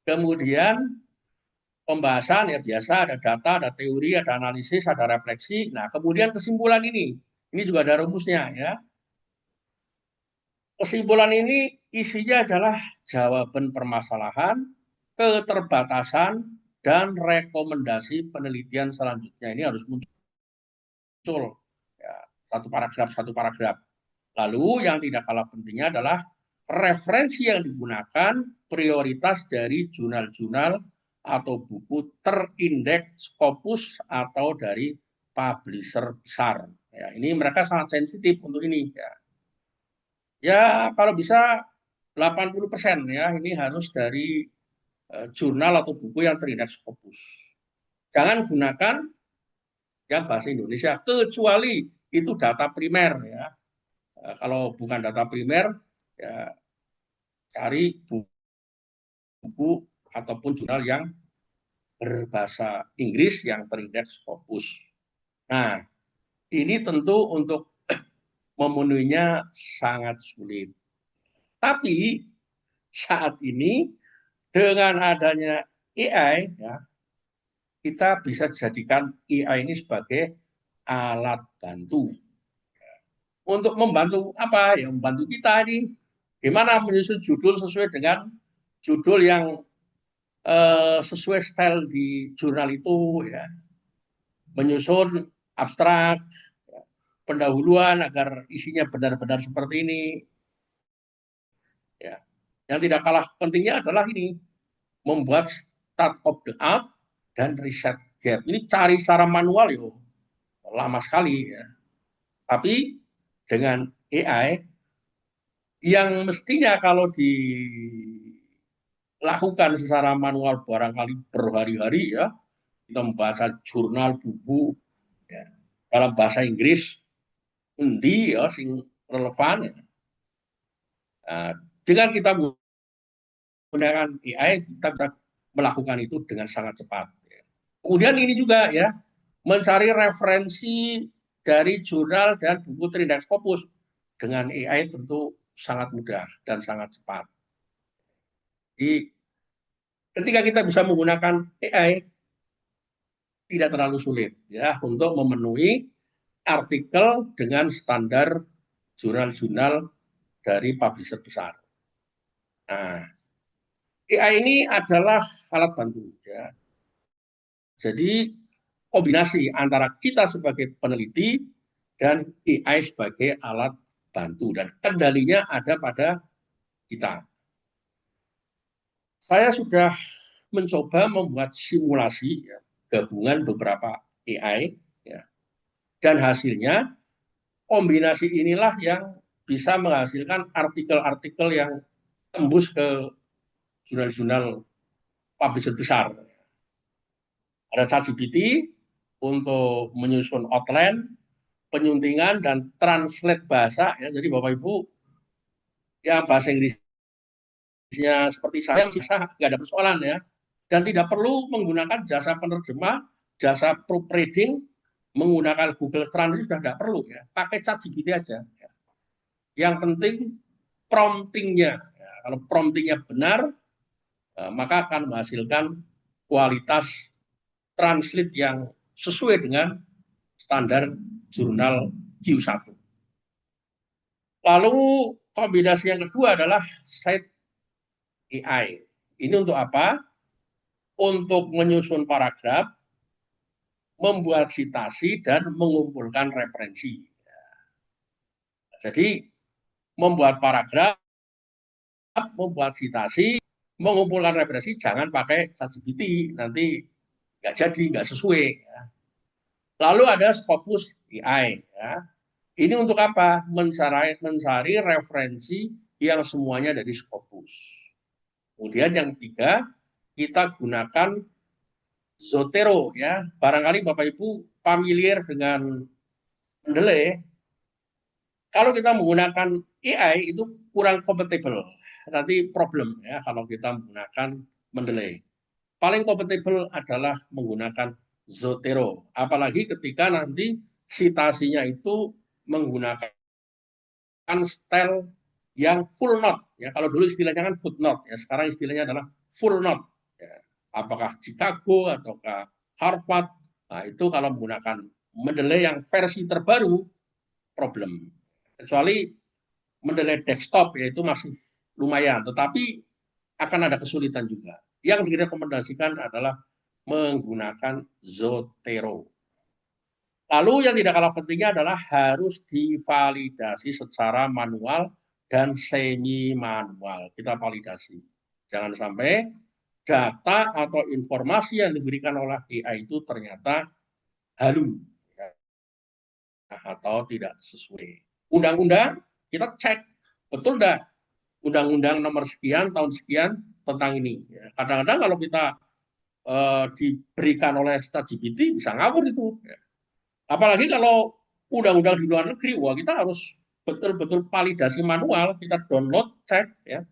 Kemudian pembahasan ya biasa, ada data, ada teori, ada analisis, ada refleksi. Nah, kemudian kesimpulan ini juga ada rumusnya ya. Kesimpulan ini isinya adalah jawaban permasalahan, keterbatasan, dan rekomendasi penelitian selanjutnya. Ini harus muncul ya, satu paragraf. Lalu yang tidak kalah pentingnya adalah referensi yang digunakan, prioritas dari jurnal-jurnal atau buku terindeks Scopus atau dari publisher besar. Ya, ini mereka sangat sensitif untuk ini ya. Ya, kalau bisa 80% ya, ini harus dari jurnal atau buku yang terindeks Scopus. Jangan gunakan yang bahasa Indonesia, kecuali itu data primer ya. Kalau bukan data primer, ya cari buku ataupun jurnal yang berbahasa Inggris yang terindeks Scopus. Nah, ini tentu untuk memenuhinya sangat sulit. Tapi saat ini dengan adanya AI, ya, kita bisa jadikan AI ini sebagai alat bantu. Untuk membantu apa? Ya membantu kita ini. Gimana menyusun judul sesuai dengan judul yang sesuai style di jurnal itu, ya. Menyusun abstrak, pendahuluan agar isinya benar-benar seperti ini. Ya. Yang tidak kalah pentingnya adalah ini, membuat state of the art dan research gap. Ini cari secara manual yo, lama sekali ya. Tapi dengan AI yang mestinya kalau dilakukan secara manual barangkali berhari-hari ya, kita membaca jurnal buku ya, dalam bahasa Inggris endi ya sing relevan ya. Nah, dengan kita menggunakan AI kita bisa melakukan itu dengan sangat cepat. Kemudian ini juga ya, mencari referensi dari jurnal dan buku terindeks Scopus dengan AI tentu sangat mudah dan sangat cepat. Jadi ketika kita bisa menggunakan AI tidak terlalu sulit ya untuk memenuhi artikel dengan standar jurnal-jurnal dari publisher besar. Nah, AI ini adalah alat bantu ya. Jadi kombinasi antara kita sebagai peneliti dan AI sebagai alat bantu dan kendalinya ada pada kita. Saya sudah mencoba membuat simulasi ya, gabungan beberapa AI ya, dan hasilnya kombinasi inilah yang bisa menghasilkan artikel-artikel yang tembus ke jurnal-jurnal publisher besar. Ada ChatGPT untuk menyusun outline, penyuntingan, dan translate bahasa. Ya, jadi Bapak Ibu yang bahasa Inggrisnya seperti saya bisa nggak ada persoalan ya. Dan tidak perlu menggunakan jasa penerjemah, jasa proofreading, menggunakan Google Translate sudah tidak perlu ya. Pakai ChatGPT aja. Ya. Yang penting promptingnya. Ya, kalau promptingnya benar, maka akan menghasilkan kualitas translate yang sesuai dengan standar jurnal Q1. Lalu kombinasi yang kedua adalah Site AI. Ini untuk apa? Untuk menyusun paragraf, membuat citasi, dan mengumpulkan referensi. Jadi membuat paragraf, membuat citasi, mengumpulkan referensi, jangan pakai ChatGPT, nanti nggak jadi, nggak sesuai. Lalu ada Scopus AI. Ya. Ini untuk apa? Mencari referensi yang semuanya dari Scopus. Kemudian yang ketiga, kita gunakan Zotero. Ya. Barangkali Bapak Ibu familiar dengan Mendeley. Kalau kita menggunakan AI itu kurang kompatibel. Nanti problem ya kalau kita menggunakan Mendeley. Paling kompatibel adalah menggunakan Zotero. Apalagi ketika nanti citasinya itu menggunakan style yang full note. Ya, kalau dulu istilahnya kan footnote, ya sekarang istilahnya adalah full note. Ya, apakah Chicago ataukah Harvard? Nah, itu kalau menggunakan Mendeley yang versi terbaru problem. Kecuali Mendeley desktop yaitu masih lumayan, tetapi akan ada kesulitan juga. Yang direkomendasikan adalah menggunakan Zotero. Lalu yang tidak kalah pentingnya adalah harus divalidasi secara manual dan semi manual. Kita validasi. Jangan sampai data atau informasi yang diberikan oleh AI itu ternyata halu atau tidak sesuai. Undang-undang kita cek betul enggak undang-undang nomor sekian tahun sekian tentang ini. Kadang-kadang kalau kita diberikan oleh ChatGPT bisa ngawur itu. Apalagi kalau undang-undang di luar negeri, wah kita harus betul-betul validasi manual, kita download, cek ya.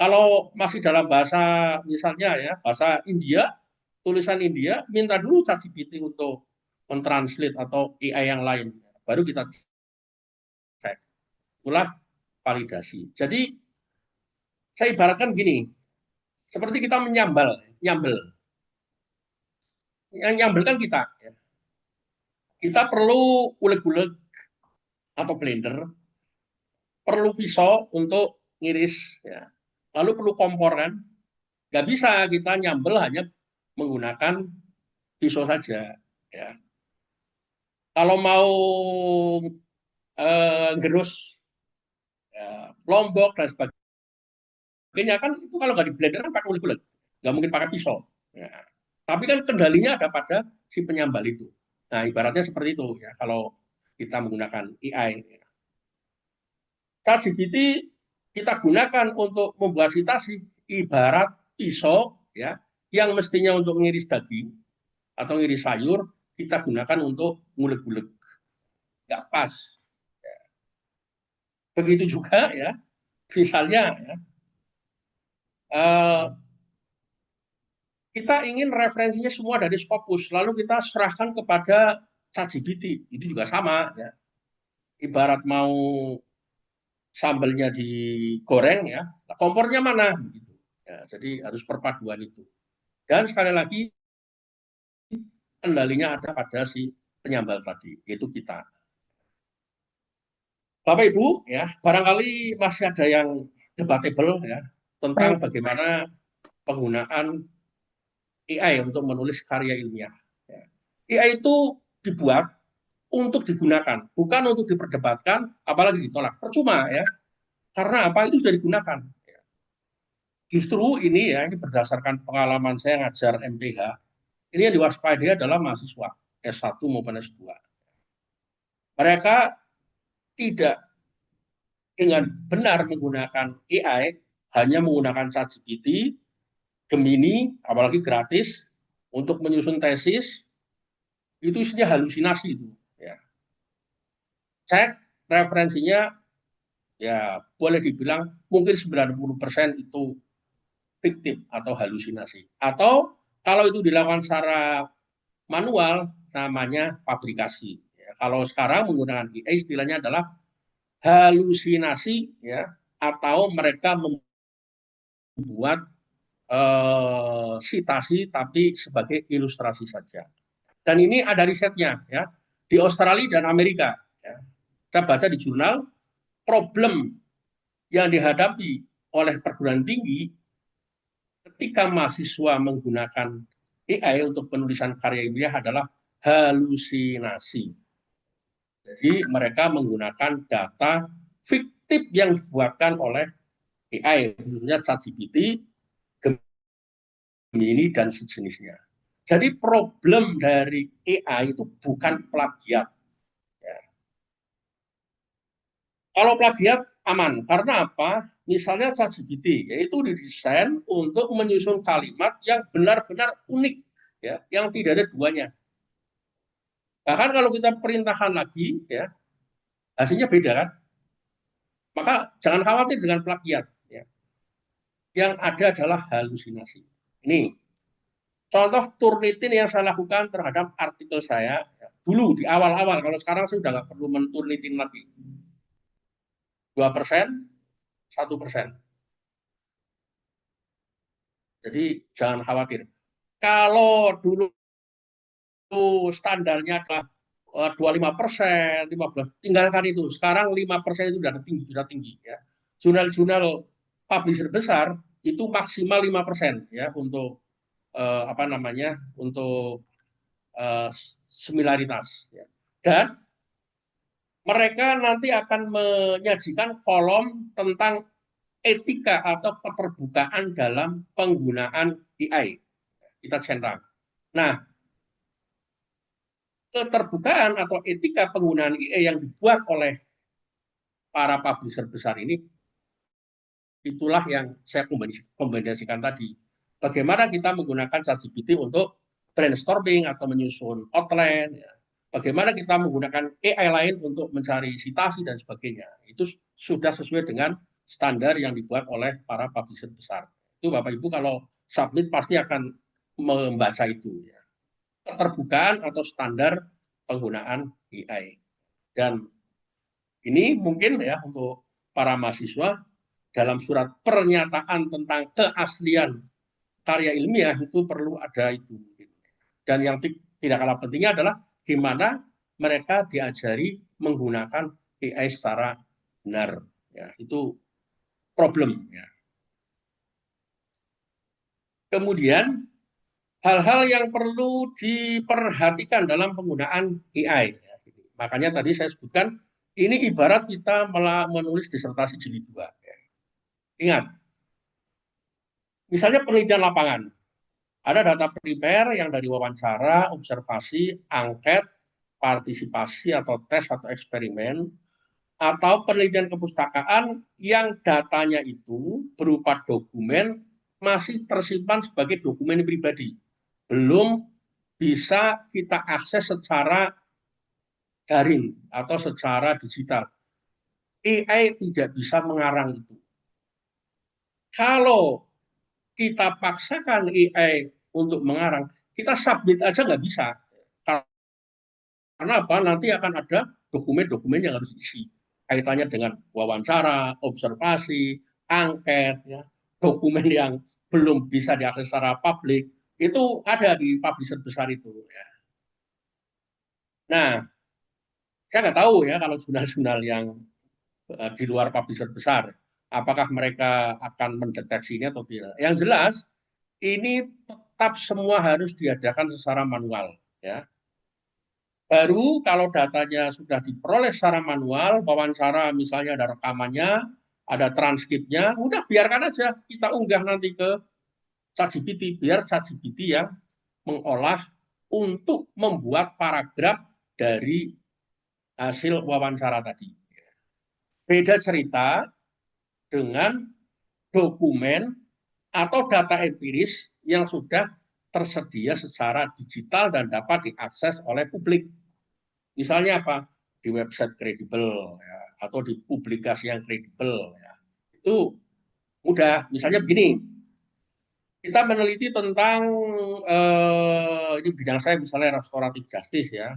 Kalau masih dalam bahasa misalnya ya, bahasa India, tulisan India, minta dulu ChatGPT untuk mentranslate atau AI yang lain, baru kita cek. Itulah validasi. Jadi saya ibaratkan gini, seperti kita nyambel. Yang nyambel kan kita. Ya. Kita perlu uleg-uleg atau blender, perlu pisau untuk ngiris, ya. Lalu perlu kompor kan. Nggak bisa kita nyambel hanya menggunakan pisau saja. Ya. Kalau mau gerus, ya, lombok dan sebagainya kan itu kalau nggak di blender kan pakai uleg-uleg, nggak mungkin pakai pisau. Ya. Tapi kan kendalinya ada pada si penyambal itu. Nah ibaratnya seperti itu ya kalau kita menggunakan AI. Ya. ChatGPT kita gunakan untuk membuat citasi ibarat pisau ya yang mestinya untuk ngiris daging atau ngiris sayur kita gunakan untuk ngulek-ngulek, nggak pas. Begitu juga ya misalnya ya, kita ingin referensinya semua dari Scopus lalu kita serahkan kepada ChatGPT itu juga sama ya. Ibarat mau sambelnya digoreng ya, kompornya mana gitu. Ya, jadi harus perpaduan itu. Dan sekali lagi kendalinya ada pada si penyambal tadi, yaitu kita. Bapak Ibu, ya barangkali masih ada yang debatable ya tentang bagaimana penggunaan AI untuk menulis karya ilmiah. AI itu dibuat untuk digunakan, bukan untuk diperdebatkan, apalagi ditolak. Percuma ya, karena apa itu sudah digunakan. Justru ini ya, ini berdasarkan pengalaman saya ngajar MPH, ini yang diwaspadai adalah mahasiswa S1 maupun S2. Mereka tidak dengan benar menggunakan AI, hanya menggunakan ChatGPT, Gemini, apalagi gratis, untuk menyusun tesis, itu isinya halusinasi itu. Ya. Cek referensinya, ya boleh dibilang mungkin 90% itu fiktif atau halusinasi. Atau kalau itu dilakukan secara manual, namanya fabrikasi. Ya, kalau sekarang menggunakan AI, istilahnya adalah halusinasi, ya, atau mereka membuat sitasi tapi sebagai ilustrasi saja. Dan ini ada risetnya, ya, di Australia dan Amerika. Ya. Kita baca di jurnal, problem yang dihadapi oleh perguruan tinggi ketika mahasiswa menggunakan AI untuk penulisan karya ilmiah adalah halusinasi. Jadi mereka menggunakan data fiktif yang dibuatkan oleh AI, khususnya ChatGPT, Gemini, dan sejenisnya. Jadi problem dari AI itu bukan plagiat. Ya. Kalau plagiat aman, karena apa? Misalnya ChatGPT, yaitu didesain untuk menyusun kalimat yang benar-benar unik, ya, yang tidak ada duanya. Bahkan kalau kita perintahkan lagi, ya, hasilnya beda kan? Maka jangan khawatir dengan plagiat. Ya. Yang ada adalah halusinasi. Ini contoh Turnitin yang saya lakukan terhadap artikel saya, ya, dulu di awal-awal. Kalau sekarang saya sudah nggak perlu menturnitin lagi. 2%, 1%. Jadi jangan khawatir. Kalau dulu standarnya adalah 25%, 15%, tinggalkan itu. Sekarang 5% itu sudah tinggi. Ya. Jurnal-jurnal publisher besar itu maksimal 5%, ya, untuk apa namanya, untuk similaritas. Ya. Dan mereka nanti akan menyajikan kolom tentang etika atau keterbukaan dalam penggunaan AI. Kita centang. Nah, keterbukaan atau etika penggunaan AI yang dibuat oleh para publisher besar ini, itulah yang saya kombinasikan tadi. Bagaimana kita menggunakan ChatGPT untuk brainstorming atau menyusun outline, ya. Bagaimana kita menggunakan AI lain untuk mencari citasi dan sebagainya. Itu sudah sesuai dengan standar yang dibuat oleh para publisher besar. Itu Bapak Ibu kalau submit pasti akan membaca itu. Ya. Keterbukaan atau standar penggunaan AI. Dan ini mungkin, ya, untuk para mahasiswa dalam surat pernyataan tentang keaslian karya ilmiah itu perlu ada itu. Dan yang tidak kalah pentingnya adalah gimana mereka diajari menggunakan AI secara benar. Ya, itu problem. Ya. Kemudian hal-hal yang perlu diperhatikan dalam penggunaan AI. Ya, makanya tadi saya sebutkan ini ibarat kita menulis disertasi jilid 2. Ya. Ingat, misalnya penelitian lapangan. Ada data primer yang dari wawancara, observasi, angket, partisipasi atau tes atau eksperimen, atau penelitian kepustakaan yang datanya itu berupa dokumen masih tersimpan sebagai dokumen pribadi. Belum bisa kita akses secara daring atau secara digital. AI tidak bisa mengarang itu. Kalau kita paksakan AI untuk mengarang, kita submit aja nggak bisa. Karena apa? Nanti akan ada dokumen-dokumen yang harus diisi. Kaitannya dengan wawancara, observasi, angket, ya, dokumen yang belum bisa diakses secara publik, itu ada di publisher besar itu. Ya. Nah, saya nggak tahu, ya, kalau jurnal-jurnal yang di luar publisher besar, apakah mereka akan mendeteksi ini atau tidak. Yang jelas, ini tetap semua harus diadakan secara manual. Ya. Baru kalau datanya sudah diperoleh secara manual, wawancara misalnya ada rekamannya, ada transkripnya, udah biarkan aja kita unggah nanti ke ChatGPT, biar ChatGPT yang mengolah untuk membuat paragraf dari hasil wawancara tadi. Beda cerita dengan dokumen atau data empiris yang sudah tersedia secara digital dan dapat diakses oleh publik. Misalnya apa? Di website kredibel ya, atau di publikasi yang kredibel. Ya. Itu mudah. Misalnya begini, kita meneliti tentang ini bidang saya misalnya restoratif justice ya.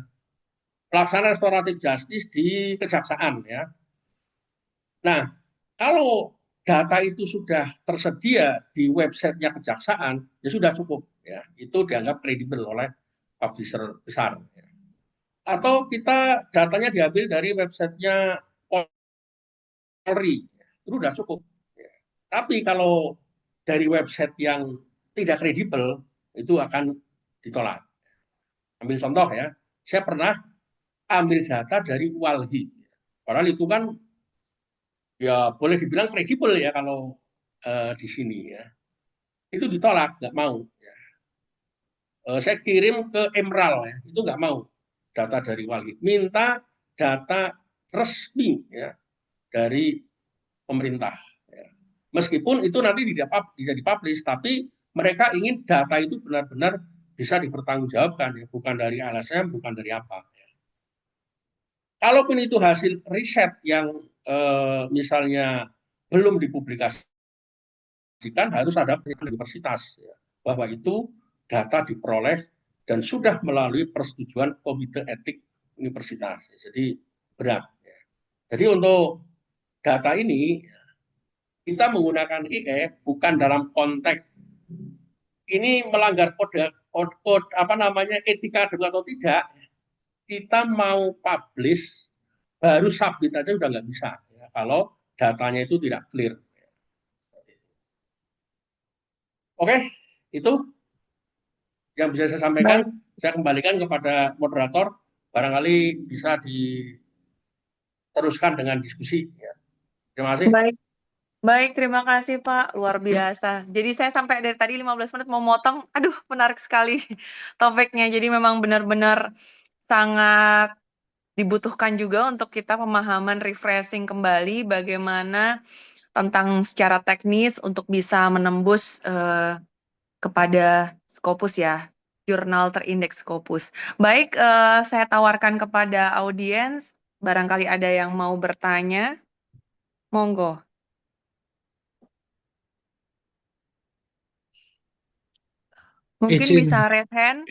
Pelaksanaan restoratif justice di kejaksaan ya. Nah, kalau data itu sudah tersedia di websitenya kejaksaan, ya sudah cukup ya. Itu dianggap kredibel oleh publisher besar. Ya. Atau kita datanya diambil dari websitenya Polri, itu sudah cukup. Ya. Tapi kalau dari website yang tidak kredibel, itu akan ditolak. Ambil contoh ya, saya pernah ambil data dari Walhi. Padahal itu kan ya boleh dibilang kredibel ya kalau di sini ya. Itu ditolak, nggak mau. Ya. Saya kirim ke Emerald ya, itu nggak mau data dari Walhi. Minta data resmi ya dari pemerintah. Ya. Meskipun itu nanti tidak dipublish, tapi mereka ingin data itu benar-benar bisa dipertanggungjawabkan, ya. Bukan dari LSM, bukan dari apa. Ya. Kalaupun itu hasil riset yang misalnya belum dipublikasikan, harus ada penelitian universitas ya, bahwa itu data diperoleh dan sudah melalui persetujuan komite etik universitas. Jadi berat. Ya. Jadi untuk data ini kita menggunakan IE bukan dalam konteks ini melanggar kode apa namanya etika atau tidak. Kita mau publish baru submit aja udah nggak bisa ya, kalau datanya itu tidak clear. Oke, itu yang bisa saya sampaikan. Baik, Saya kembalikan kepada moderator, barangkali bisa diteruskan dengan diskusi. Ya. Terima kasih. baik, baik. Terima kasih Pak, luar biasa. Jadi saya sampai dari tadi 15 menit mau motong, aduh menarik sekali topiknya. Jadi memang benar-benar sangat dibutuhkan juga untuk kita pemahaman refreshing kembali bagaimana tentang secara teknis untuk bisa menembus kepada Scopus ya, jurnal terindeks Scopus. Baik, saya tawarkan kepada audiens, barangkali ada yang mau bertanya, monggo. Mungkin Izin bisa raise hand,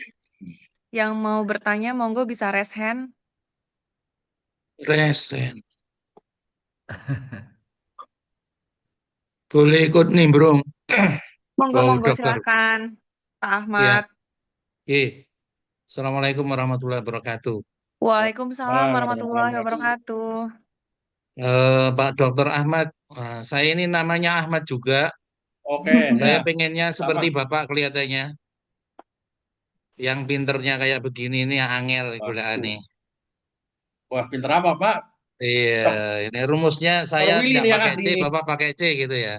yang mau bertanya, monggo bisa raise hand. resen. Boleh ikut nimbrung, Monggo, Bau monggo, Dokter. silakan, Pak Ya, Ahmad. Assalamualaikum warahmatullahi wabarakatuh. Waalaikumsalam warahmatullahi Wabarakatuh. wabarakatuh. Pak Dokter Ahmad, saya ini namanya Ahmad juga. Oke, Saya ya, pengennya seperti sama. Bapak kelihatannya, yang pinternya kayak begini ini angel gula Waduh. nih. Wah, pinter apa, Pak? Iya, ini rumusnya saya Dr. Willy tidak nih yang pakai ahli C, nih. Bapak pakai C gitu ya.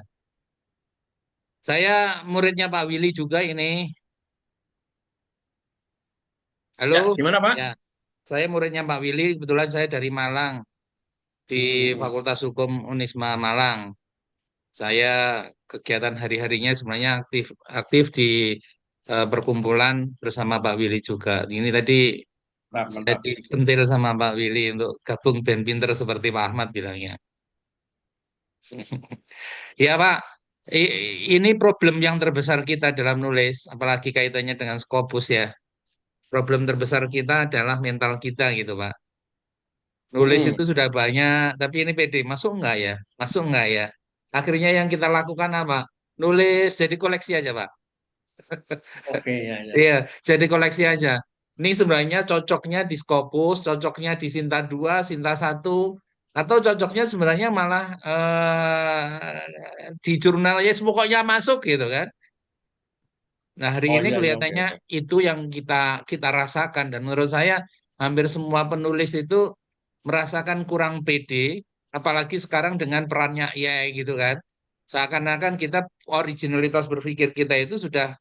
Saya muridnya Pak Willy juga ini. Halo, Ya, gimana, Pak? ya, saya muridnya Pak Willy. Kebetulan saya dari Malang, di Hmm. Fakultas Hukum Unisma Malang. Saya kegiatan hari-harinya sebenarnya aktif aktif di perkumpulan bersama Pak Willy juga. Ini tadi Mantap, saya mantap. disentil sama Pak Willy untuk gabung band pinter seperti Pak Ahmad bilangnya. Ya Pak, ini problem yang terbesar kita dalam nulis, apalagi kaitannya dengan Scopus ya. Problem terbesar kita adalah mental kita gitu Pak. Nulis Hmm. itu sudah banyak, tapi ini pede, masuk nggak ya? Masuk nggak ya? Akhirnya yang kita lakukan apa? Nulis jadi koleksi aja Pak. Oke, ya, ya. Iya, jadi koleksi aja. Ini sebenarnya cocoknya di Scopus, cocoknya di Sinta 2, Sinta 1, atau cocoknya sebenarnya malah di jurnal ya pokoknya masuk gitu kan. Nah, hari Oh, ini iya, iya, oke, kelihatannya oke. itu yang kita kita rasakan dan menurut saya hampir semua penulis itu merasakan kurang pede, apalagi sekarang dengan perannya AI gitu kan. Seakan-akan kita originalitas berpikir kita itu sudah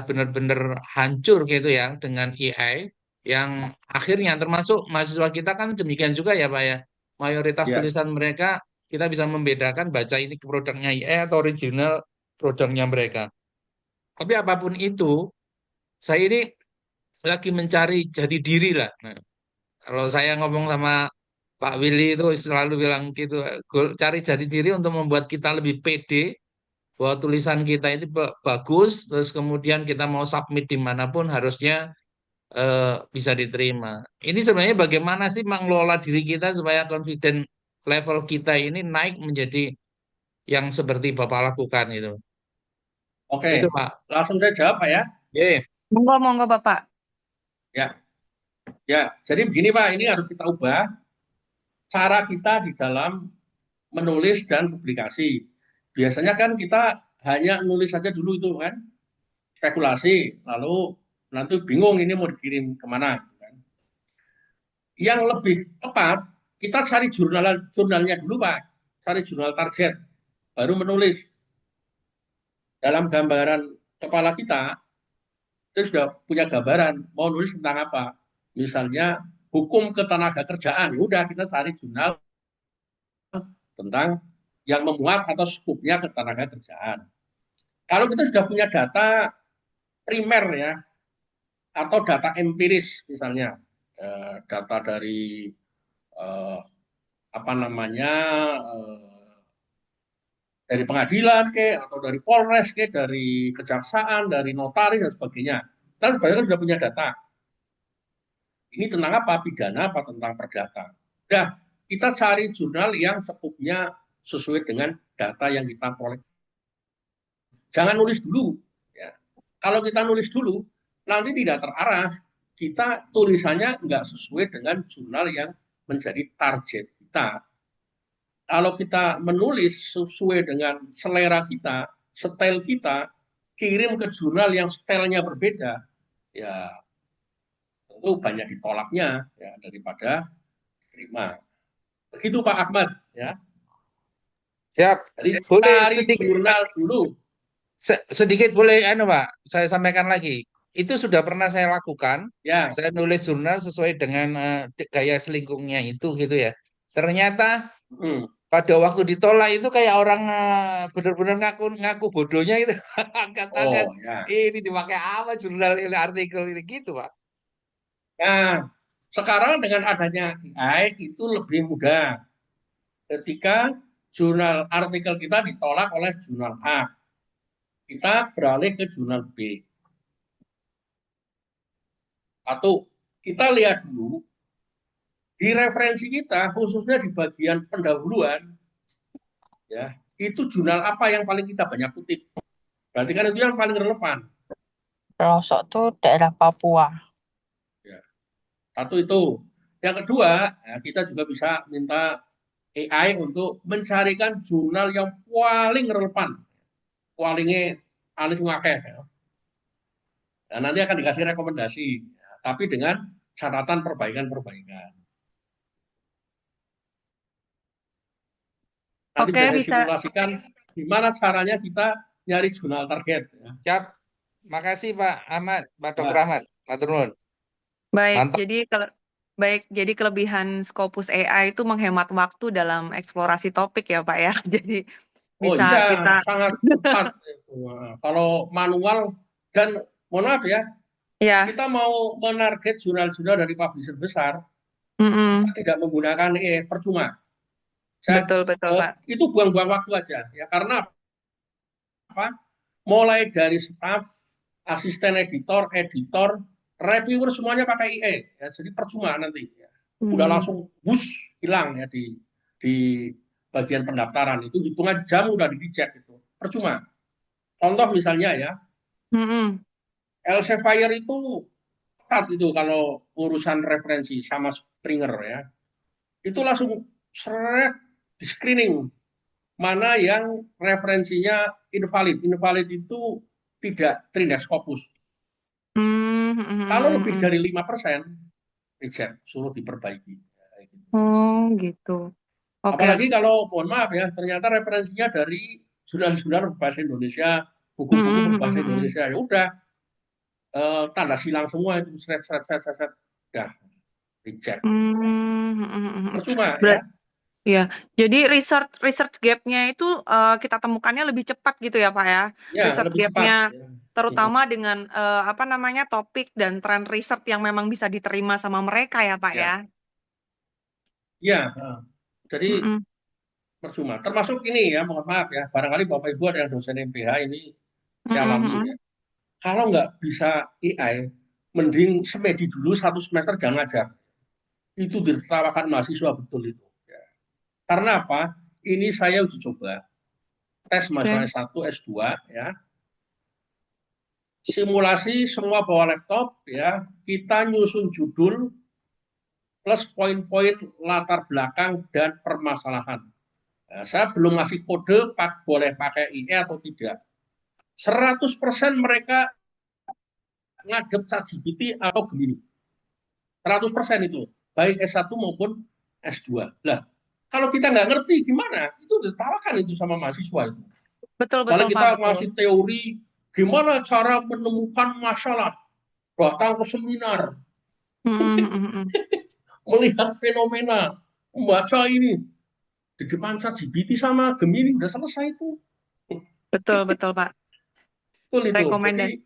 benar-benar hancur gitu ya dengan AI yang akhirnya termasuk mahasiswa kita kan demikian juga ya Pak ya. mayoritas Ya, tulisan mereka kita bisa membedakan baca ini produknya IE atau original produknya mereka. Tapi apapun itu, saya ini lagi mencari jati diri lah. Nah, kalau saya ngomong sama Pak Willy itu selalu bilang gitu, cari jati diri untuk membuat kita lebih pede bahwa tulisan kita ini bagus, terus kemudian kita mau submit dimanapun harusnya bisa diterima. Ini sebenarnya bagaimana sih mengelola diri kita supaya confident level kita ini naik menjadi yang seperti Bapak lakukan itu. oke. Itu Pak. Langsung saya jawab Pak ya. Oke. Monggo, monggo Bapak. Ya, ya. Jadi begini Pak, ini harus kita ubah cara kita di dalam menulis dan publikasi. Biasanya kan kita hanya nulis saja dulu itu kan, spekulasi, lalu nanti bingung ini mau dikirim kemana. Gitu kan. Yang lebih tepat, kita cari jurnalnya dulu Pak, cari jurnal target, baru menulis. Dalam gambaran kepala kita sudah punya gambaran mau nulis tentang apa. Misalnya hukum ketenagakerjaan, udah kita cari jurnal tentang yang memuat atau skupnya ketenagakerjaan. Kalau kita sudah punya data primer ya, atau data empiris misalnya, data dari apa namanya dari pengadilan ke atau dari Polres ke dari kejaksaan dari notaris dan sebagainya, kita sebenarnya sudah punya data. Ini tentang apa? Pidana apa tentang perdata? Udah, kita cari jurnal yang skupnya sesuai dengan data yang kita peroleh. Jangan nulis dulu. Ya. Kalau kita nulis dulu, nanti tidak terarah. Kita tulisannya nggak sesuai dengan jurnal yang menjadi target kita. Kalau kita menulis sesuai dengan selera kita, style kita, kirim ke jurnal yang stylenya berbeda, ya tentu banyak ditolaknya ya daripada terima. Begitu Pak Ahmad ya. Siap. Jadi Boleh cari sedikit jurnal dulu. sedikit boleh Pak, saya sampaikan lagi. Itu sudah pernah saya lakukan. Ya, Saya nulis jurnal sesuai dengan gaya selingkungnya itu gitu ya. Ternyata hmm. pada waktu ditolak itu kayak orang benar-benar ngaku ngaku bodohnya itu. Angkat-angkat Oh ya. ini dipakai apa jurnal ini artikel ini gitu Pak. Nah, sekarang dengan adanya AI itu lebih mudah. Ketika jurnal artikel kita ditolak oleh jurnal A, kita beralih ke jurnal B. Atau kita lihat dulu di referensi kita, khususnya di bagian pendahuluan, ya itu jurnal apa yang paling kita banyak kutip. Berarti kan itu yang paling relevan. Pelosok tuh daerah Papua. Ya. Satu itu. Yang kedua, ya, kita juga bisa minta AI untuk mencarikan jurnal yang paling relevan, palingnya alis ngakeh. Ya. Dan nanti akan dikasih rekomendasi, ya, tapi dengan catatan perbaikan-perbaikan. Nanti Oke, bisa saya bisa. simulasikan gimana caranya kita nyari jurnal target. Ya. Siap. Makasih Pak Ahmad, Pak Dr. Ya. Ahmad. Matur nuwun. Baik, Mantap. jadi kelebihan Scopus AI itu menghemat waktu dalam eksplorasi topik ya, Pak ya. Jadi Oh bisa iya, kita sangat cepat. Kalau manual dan mohon maaf ya, ya, kita mau menarget jurnal-jurnal dari publisher besar, kita mm-mm. tidak menggunakan percuma. Betul betul, Pak. Itu buang-buang waktu aja ya, karena apa? Mulai dari staff, asisten editor, reviewer semuanya pakai IE ya, jadi percuma nanti ya. Udah langsung bus hilang ya di bagian pendaftaran, itu hitungan jam udah di-reject itu percuma. Contoh misalnya ya, Mm-mm. Elsevier itu ketat itu kalau urusan referensi sama Springer ya, itu langsung seret di screening mana yang referensinya invalid. Invalid itu tidak terindex Scopus. Kalau lebih dari 5%, reject, suruh diperbaiki. Oh, gitu. Oke. Apalagi kalau, mohon maaf ya, ternyata referensinya dari jurnal-jurnal berbahasa Indonesia, buku-buku berbahasa Indonesia, ya udah, tanda silang semua itu, seret, udah, reject. Percuma ya. Iya, jadi research gap-nya itu kita temukannya lebih cepat gitu ya Pak ya. Ya, Research lebih cepat. gap-nya Ya. terutama dengan apa namanya topik dan tren riset yang memang bisa diterima sama mereka ya Pak ya. Ya, ya. Jadi Mm-mm. percuma. Termasuk ini ya, mohon maaf ya, barangkali Bapak Ibu ada yang dosen MPH ini Mm-mm, dialami ya. mm-mm. Kalau nggak bisa AI, mending semedi dulu 1 semester jangan ngajar. Itu ditertawakan mahasiswa betul itu. Ya. Karena apa? Ini saya uji coba tes mahasiswa Oke. S1, S2 ya. Simulasi semua bawa laptop ya. Kita nyusun judul plus poin-poin latar belakang dan permasalahan. Nah, saya belum ngasih kode boleh pakai IE atau tidak. 100% mereka ngadep ChatGPT atau Gemini. 100% itu. Baik S1 maupun S2. Lah, kalau kita nggak ngerti gimana, itu ditawarkan itu sama mahasiswa itu. Betul Kalau betul Pak, kita betul. ngasih teori, gimana cara menemukan masalah, datang ke seminar, Mm-mm, mm-mm. melihat fenomena, membaca ini, di depan ChatGPT sama Gemini, udah selesai itu. Betul betul Pak. Betul itu. Jadi Rekomendasi.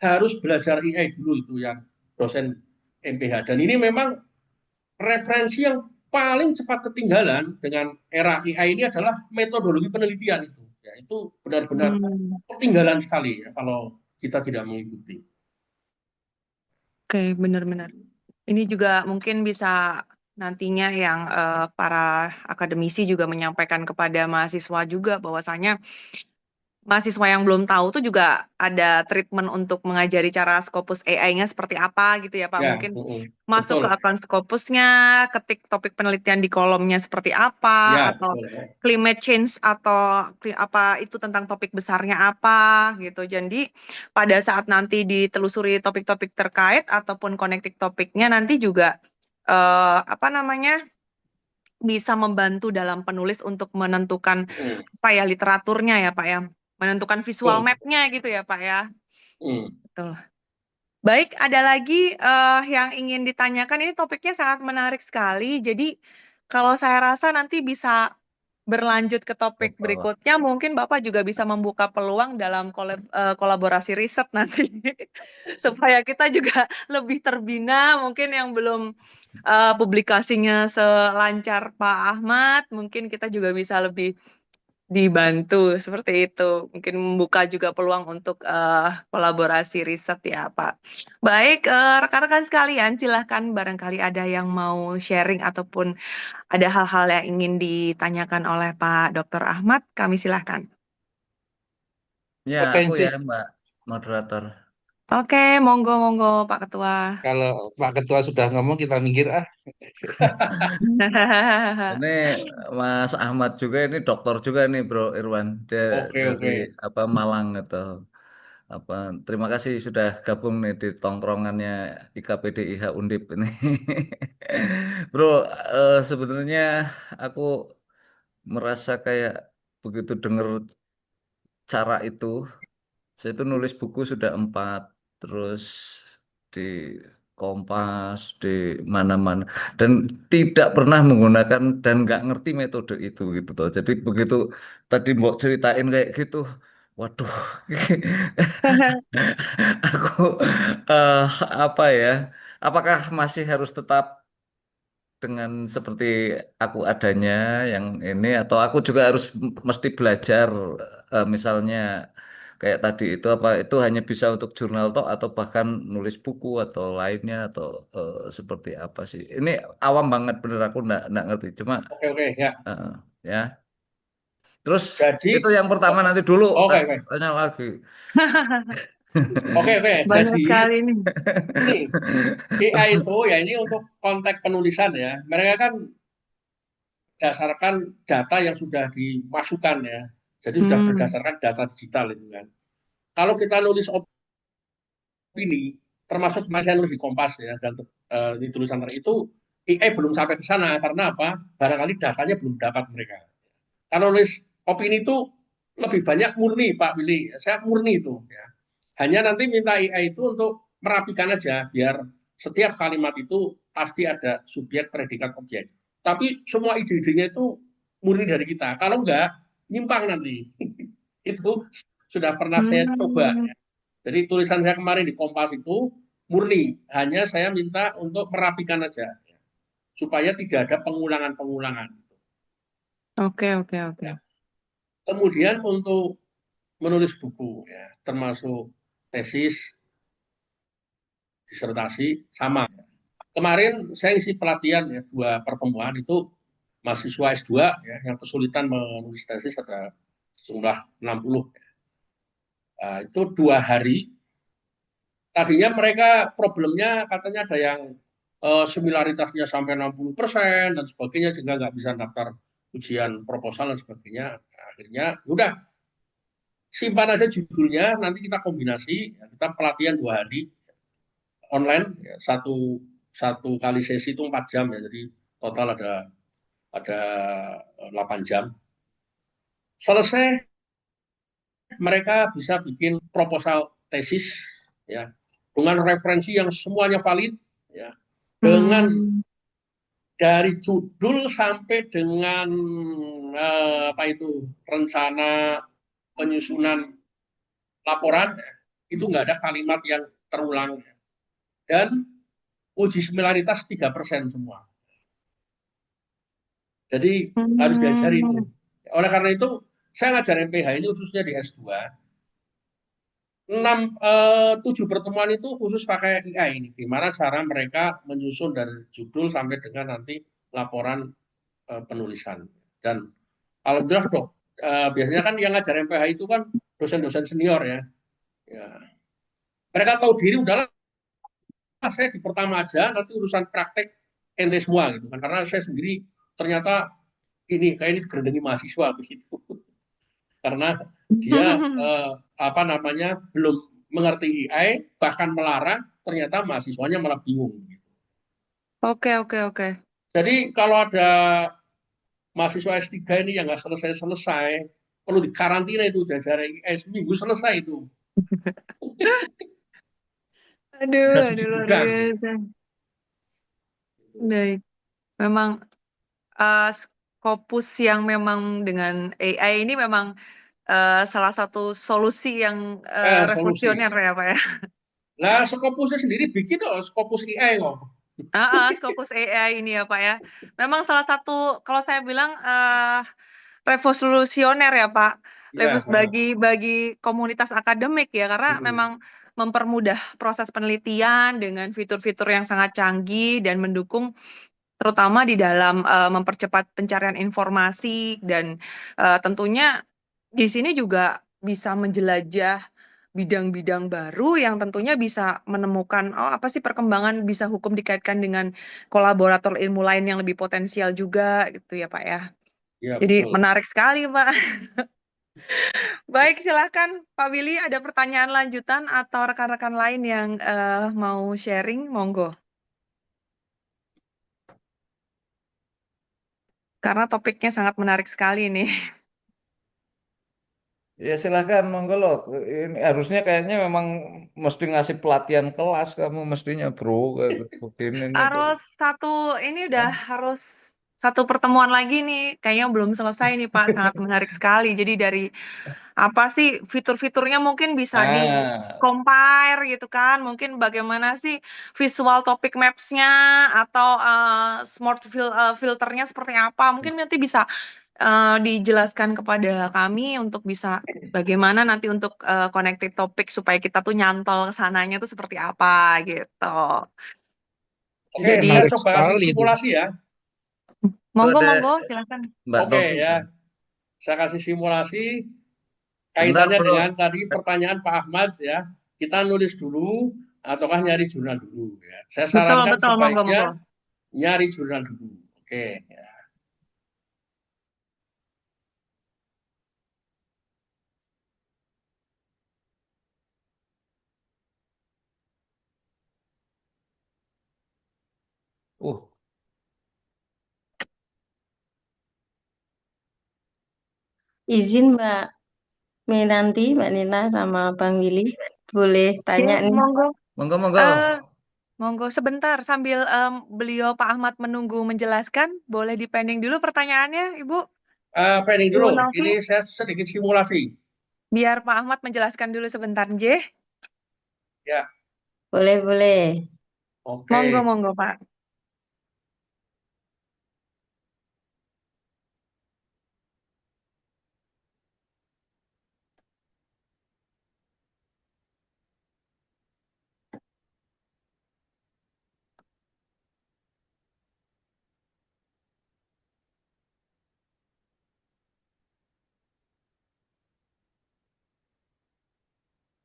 harus belajar AI dulu itu yang dosen MPH. Dan ini memang referensi yang paling cepat ketinggalan dengan era AI ini adalah metodologi penelitian itu. Ya, itu benar-benar Hmm. ketinggalan sekali ya kalau kita tidak mengikuti. Oke, benar-benar. Ini juga mungkin bisa nantinya yang para akademisi juga menyampaikan kepada mahasiswa juga bahwasanya mahasiswa yang belum tahu tuh juga ada treatment untuk mengajari cara Scopus AI-nya seperti apa gitu ya Pak. Ya, Mungkin masuk betul. ke akun Scopusnya, ketik topik penelitian di kolomnya seperti apa, Ya, atau betul. climate change atau apa itu tentang topik besarnya apa gitu. Jadi pada saat nanti ditelusuri topik-topik terkait ataupun connecting topiknya nanti juga apa namanya bisa membantu dalam penulis untuk menentukan Hmm, apa ya literaturnya ya Pak ya, menentukan visual betul. map-nya gitu ya Pak ya. Hmm. Betul. Baik, ada lagi yang ingin ditanyakan. Ini topiknya sangat menarik sekali. Jadi kalau saya rasa nanti bisa berlanjut ke topik Betul. berikutnya. Mungkin Bapak juga bisa membuka peluang dalam kolaborasi riset nanti. Supaya kita juga lebih terbina. Mungkin yang belum publikasinya selancar Pak Ahmad, mungkin kita juga bisa lebih dibantu seperti itu. Mungkin membuka juga peluang untuk kolaborasi riset ya, Pak. Baik, rekan-rekan sekalian, silahkan barangkali ada yang mau sharing ataupun ada hal-hal yang ingin ditanyakan oleh Pak Dr. Ahmad, kami silahkan. Ya, aku Potensi ya, Mbak Moderator. Oke, monggo, monggo, Pak Ketua. kalau Pak Ketua sudah ngomong kita minggir ah. Ini Mas Ahmad juga ini dokter juga nih Bro Irwan. Dia Oke, dari oke. apa Malang atau apa. Terima kasih sudah gabung nih di tongkrongannya IKPDIH Undip ini. Bro, sebenarnya aku merasa kayak begitu dengar cara itu, saya itu nulis buku sudah 4, terus di Kompas, di mana-mana, dan tidak pernah menggunakan dan nggak ngerti metode itu gitu toh. Jadi begitu tadi Mbok ceritain kayak gitu, waduh, aku eh, apa ya? Apakah masih harus tetap dengan seperti aku adanya yang ini atau aku juga harus mesti belajar misalnya kayak tadi itu apa itu hanya bisa untuk jurnal toh atau bahkan nulis buku atau lainnya atau seperti apa sih ini awam banget bener aku nggak ngerti cuma Oke, oke, ya. eh, ya terus Jadi, itu yang pertama nanti dulu oke, tak oke. tanya lagi. Oke, oke. Banyak Jadi, sekali nih. ini AI itu ya ini untuk konteks penulisan ya. Mereka kan berdasarkan data yang sudah dimasukkan ya. Jadi sudah Hmm. berdasarkan data digital itu kan. Kalau kita nulis opini, termasuk saya nulis di Kompas ya, dan di tulisan itu AI belum sampai ke sana karena apa? Barangkali datanya belum dapat mereka. Kalau nulis opini itu lebih banyak murni Pak Willy, saya murni itu ya. Hanya nanti minta AI itu untuk merapikan aja biar setiap kalimat itu pasti ada subjek, predikat, objek. tapi semua ide-idenya itu murni dari kita. Kalau enggak, nyimpang nanti. Itu sudah pernah saya coba. Hmm, Jadi tulisan saya kemarin di Kompas itu murni, hanya saya minta untuk merapikan aja, supaya tidak ada pengulangan-pengulangan. oke, oke, oke. Ya. Kemudian untuk menulis buku, ya, termasuk tesis, disertasi, sama. Kemarin saya isi pelatihan ya, 2 pertemuan itu mahasiswa S2 ya, yang kesulitan menulis tesis ada jumlah 60. Nah, itu 2 hari. Tadinya mereka problemnya katanya ada yang similaritasnya sampai 60% dan sebagainya sehingga nggak bisa daftar ujian proposal dan sebagainya. Nah, akhirnya udah simpan aja judulnya, nanti kita kombinasi, ya, kita pelatihan 2 hari online, ya, satu satu kali sesi itu 4 jam ya, jadi total ada 8 jam. Selesai mereka bisa bikin proposal tesis ya dengan referensi yang semuanya valid ya, dengan Hmm, dari judul sampai dengan apa itu rencana penyusunan laporan ya, itu nggak ada kalimat yang terulang dan uji similaritas 3% semua. Jadi harus diajari itu. hmm, Oleh karena itu saya ngajar MPH ini khususnya di S2 7 pertemuan itu khusus pakai AI ini. Gimana cara mereka menyusun dari judul sampai dengan nanti laporan penulisan. Dan alhamdulillah dok, biasanya kan yang ngajar MPH itu kan dosen-dosen senior ya. Ya. Mereka tahu diri udahlah saya di pertama aja, nanti urusan praktek ente semua gitu kan. Karena saya sendiri ternyata ini kayak ini digerendengi mahasiswa begitu. Karena dia apa namanya belum mengerti AI, bahkan melarang, ternyata mahasiswanya malah bingung. oke, oke, oke. Jadi kalau ada mahasiswa S3 ini yang nggak selesai-selesai, perlu dikarantina itu dari AI seminggu selesai itu. Aduh, Sudah aduh cuci luar gudang. biasa. Baik. Memang Scopus yang memang dengan AI ini memang salah satu solusi yang Solusi. revolusioner ya Pak ya. Nah, Scopusnya sendiri bikin dong, Scopus AI kok. Scopus AI ini ya Pak ya. Memang salah satu kalau saya bilang revolusioner ya Pak. Ya, Bagi komunitas akademik ya karena memang mempermudah proses penelitian dengan fitur-fitur yang sangat canggih dan mendukung terutama di dalam mempercepat pencarian informasi dan tentunya di sini juga bisa menjelajah bidang-bidang baru yang tentunya bisa menemukan oh apa sih perkembangan bisa hukum dikaitkan dengan kolaborator ilmu lain yang lebih potensial juga gitu ya Pak ya. ya Jadi betul. menarik sekali Pak. Baik, silakan Pak Willy ada pertanyaan lanjutan atau rekan-rekan lain yang mau sharing, monggo. Karena topiknya sangat menarik sekali nih. Ya silahkan monggo loh. Ini harusnya kayaknya memang mesti ngasih pelatihan kelas kamu mestinya bro kayak begini nih. Harus ini udah harus satu pertemuan lagi nih. Kayaknya belum selesai nih Pak. Sangat menarik sekali. Jadi dari apa sih fitur-fiturnya mungkin bisa di Ah, compare gitu kan. Mungkin bagaimana sih visual topic maps-nya atau filternya seperti apa. Mungkin nanti bisa dijelaskan kepada kami untuk bisa bagaimana nanti untuk connected topic supaya kita tuh nyantol ke sananya tuh seperti apa gitu. Oke, Itu Jadi saya menarik coba kasih sekali itu. simulasi ya. itu monggo ada monggo silakan. Mbak Oke Novi. ya, saya kasih simulasi Bentar kaitannya bro. dengan tadi pertanyaan Pak Ahmad ya. Kita nulis dulu ataukah nyari jurnal dulu ya. Saya Betul sarankan betul monggo sebaiknya monggo. nyari jurnal dulu. Oke. Ya. Uh, Izin Mbak Menanti, Mbak Nina sama Bang Willy. Boleh Oke, tanya nih. monggo. monggo monggo. Eh, Monggo sebentar sambil beliau Pak Ahmad menunggu menjelaskan, boleh dipending dulu pertanyaannya, Ibu? Pending Ibu dulu, Novi, ini saya sedikit simulasi. biar Pak Ahmad menjelaskan dulu sebentar, J. Ya, Boleh, boleh. oke. Monggo, monggo, Pak.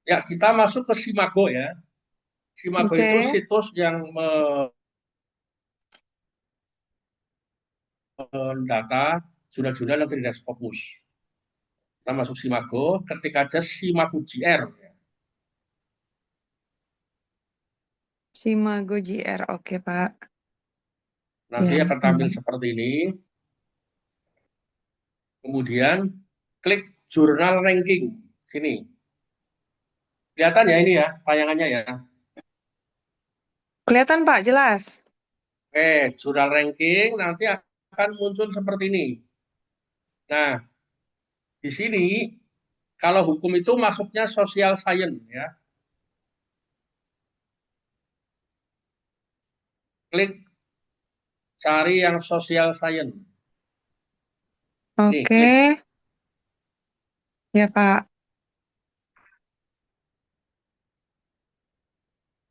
Ya, kita masuk ke Simago ya. Simago Oke, itu situs yang mendata jurnal-jurnal yang tidak fokus. Kita masuk Simago, ketik aja Simago JR. Simago JR, oke Pak. Nanti Ya, akan tampil sebentar. seperti ini. Kemudian klik jurnal ranking. Sini. Kelihatan ya ini ya, tayangannya ya. Kelihatan Pak, jelas. Oke, jurnal ranking nanti akan muncul seperti ini. Nah, di sini kalau hukum itu masuknya social science ya. Klik cari yang social science. Nih, Oke, klik. ya Pak.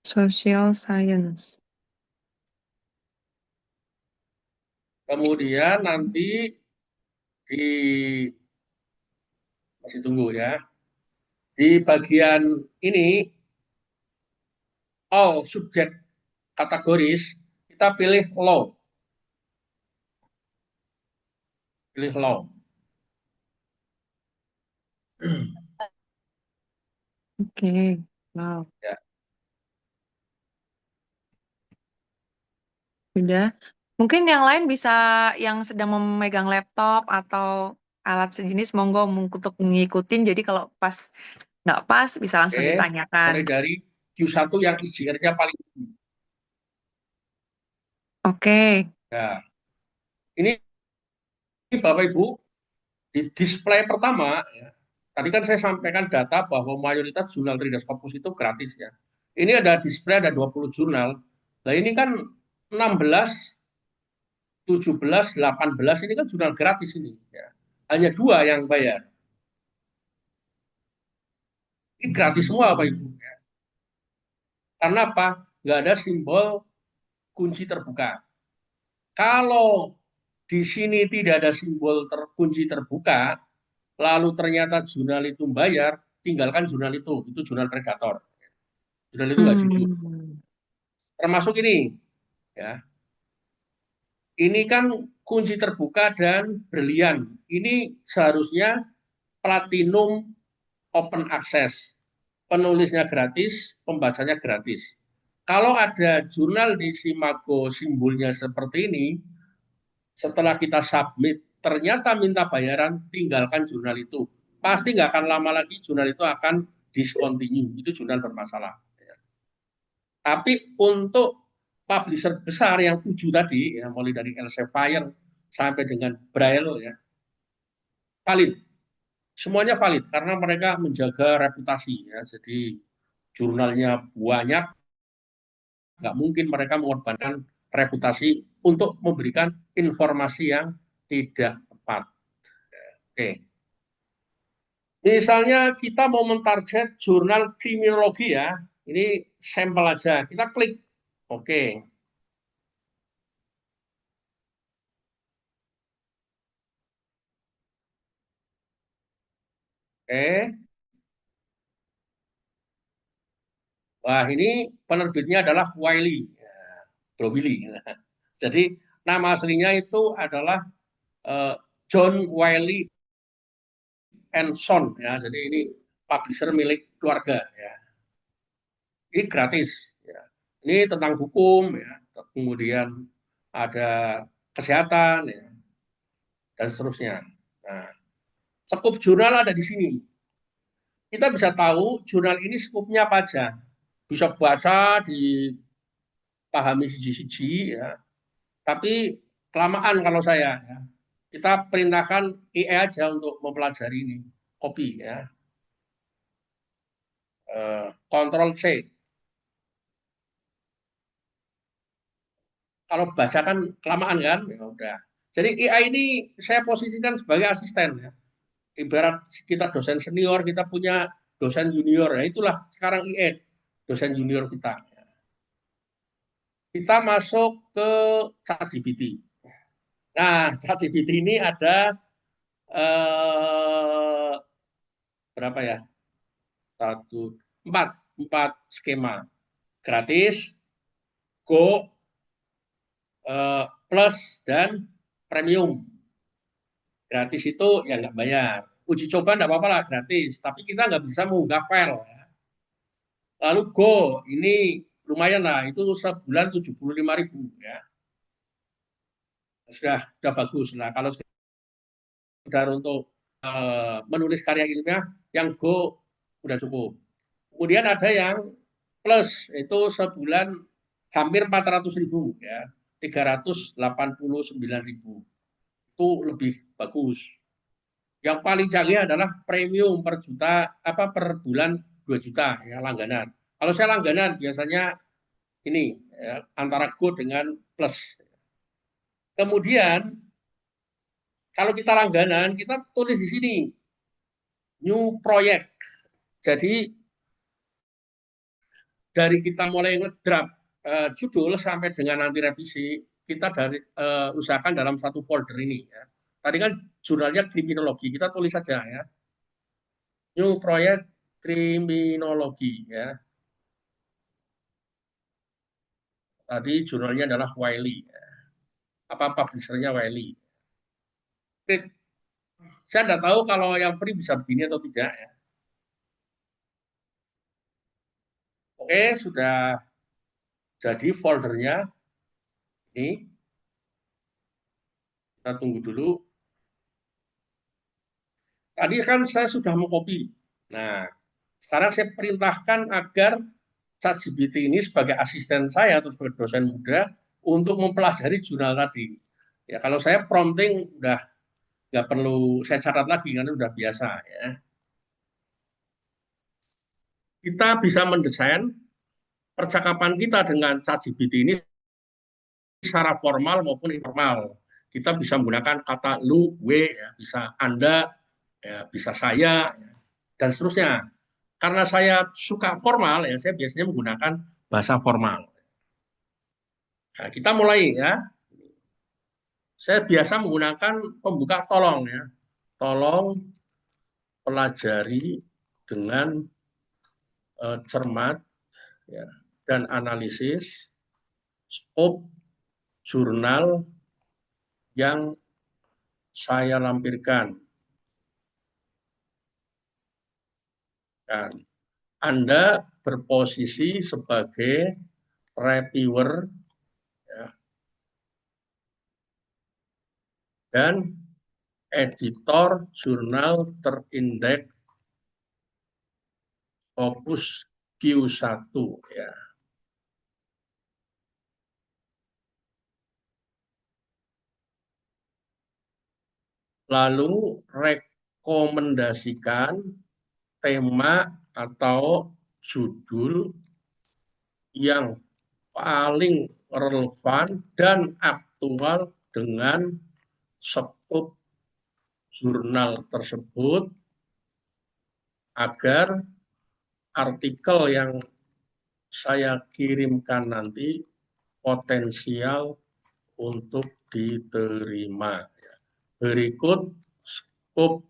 Social Science. Kemudian nanti di masih tunggu ya. Di bagian ini all subjek kategoris kita pilih law. Pilih law. Oke, wow. Ya. Sudah. Mungkin yang lain bisa yang sedang memegang laptop atau alat sejenis, monggo untuk ngikutin. Jadi kalau pas nggak pas bisa langsung Oke, ditanyakan. mulai dari Q1 yang IGR-nya paling tinggi. Oke, Nah, ini Bapak Ibu di display pertama ya. Tadi kan saya sampaikan data bahwa mayoritas jurnal Reader's Corpus itu gratis ya. Ini ada display ada 20 jurnal. Nah, ini kan 16, 17, 18 ini kan jurnal gratis ini ya. Hanya 2 yang bayar. Ini gratis semua Bapak Ibu. Karena apa? Nggak ada simbol kunci terbuka. Kalau di sini tidak ada simbol kunci terbuka, lalu ternyata jurnal itu bayar, tinggalkan jurnal itu jurnal predator. Jurnal itu nggak jujur. hmm. Termasuk ini, ya. Ini kan kunci terbuka dan berlian. Ini seharusnya platinum open access. Penulisnya gratis, pembacanya gratis. Kalau ada jurnal di Simago simbolnya seperti ini, setelah kita submit, ternyata minta bayaran, tinggalkan jurnal itu. Pasti nggak akan lama lagi jurnal itu akan discontinue. Itu jurnal bermasalah. Tapi untuk publisher besar yang 7 tadi, ya, mulai dari Elsevier sampai dengan Braille, ya, valid. Semuanya valid karena mereka menjaga reputasi. Ya. Jadi jurnalnya banyak, nggak mungkin mereka mengorbankan reputasi untuk memberikan informasi yang tidak tepat. Oke. Misalnya kita mau mentarget jurnal kriminologi ya, ini sampel aja. Kita klik, oke. Oke. Wah, ini penerbitnya adalah Wiley, Bro Willy. Jadi nama aslinya itu adalah John Wiley and Son ya. Jadi ini publisher milik keluarga ya. Ini gratis ya. Ini tentang hukum ya. Kemudian ada kesehatan ya, dan seterusnya. Nah, skup jurnal ada di sini. Kita bisa tahu jurnal ini skupnya apa aja. Bisa baca di pahami siji-siji ya. Tapi kelamaan kalau saya ya. Kita perintahkan IE aja untuk mempelajari ini. Copy ya. Ctrl C. Kalau baca kan kelamaan kan, ya udah. Jadi AI ini saya posisikan sebagai asisten ya. Ibarat kita dosen senior, kita punya dosen junior ya, itulah sekarang IE, dosen junior kita. Kita masuk ke ChatGPT. Nah, ChatGPT ini ada berapa ya? Empat skema. Gratis, Go, Plus, dan Premium. Gratis itu ya nggak bayar. Uji coba nggak apa-apa lah, gratis. Tapi kita nggak bisa mengunggah file. Lalu Go, ini lumayan lah, itu sebulan 75.000 ya. Sudah bagus. Nah, kalau sekedar untuk menulis karya ilmiah, yang Go udah cukup. Kemudian ada yang Plus, itu sebulan hampir 400.000 ya, 389.000. Itu lebih bagus. Yang paling canggih adalah premium per juta, per bulan 2 juta ya langganan. Kalau saya langganan biasanya ini ya, antara Go dengan Plus. Kemudian kalau kita langganan, kita tulis di sini new project. Jadi dari kita mulai ngedrap judul sampai dengan nanti revisi, kita usahakan dalam satu folder ini ya. Tadi kan jurnalnya kriminologi, kita tulis saja ya. New project kriminologi ya. Tadi jurnalnya adalah Wiley. Publishernya Wiley. Saya tidak tahu kalau yang free bisa begini atau tidak ya. Oke, sudah jadi foldernya. Ini. Kita tunggu dulu. Tadi kan saya sudah mengcopy. Nah, sekarang saya perintahkan agar ChatGPT ini sebagai asisten saya atau sebagai dosen muda untuk mempelajari jurnal tadi. Ya, kalau saya prompting udah nggak perlu saya catat lagi karena udah biasa ya. Kita bisa mendesain percakapan kita dengan ChatGPT ini secara formal maupun informal. Kita bisa menggunakan kata lu, we, ya, bisa Anda, ya, bisa saya, ya, dan seterusnya. Karena saya suka formal, ya saya biasanya menggunakan bahasa formal. Nah, kita mulai ya. Saya biasa menggunakan pembuka tolong ya. Tolong pelajari dengan cermat ya, dan analisis skop jurnal yang saya lampirkan. Dan Anda berposisi sebagai reviewer ya, dan editor jurnal terindeks Scopus Q1 ya. Lalu rekomendasikan tema atau judul yang paling relevan dan aktual dengan skop jurnal tersebut agar artikel yang saya kirimkan nanti potensial untuk diterima. Berikut skop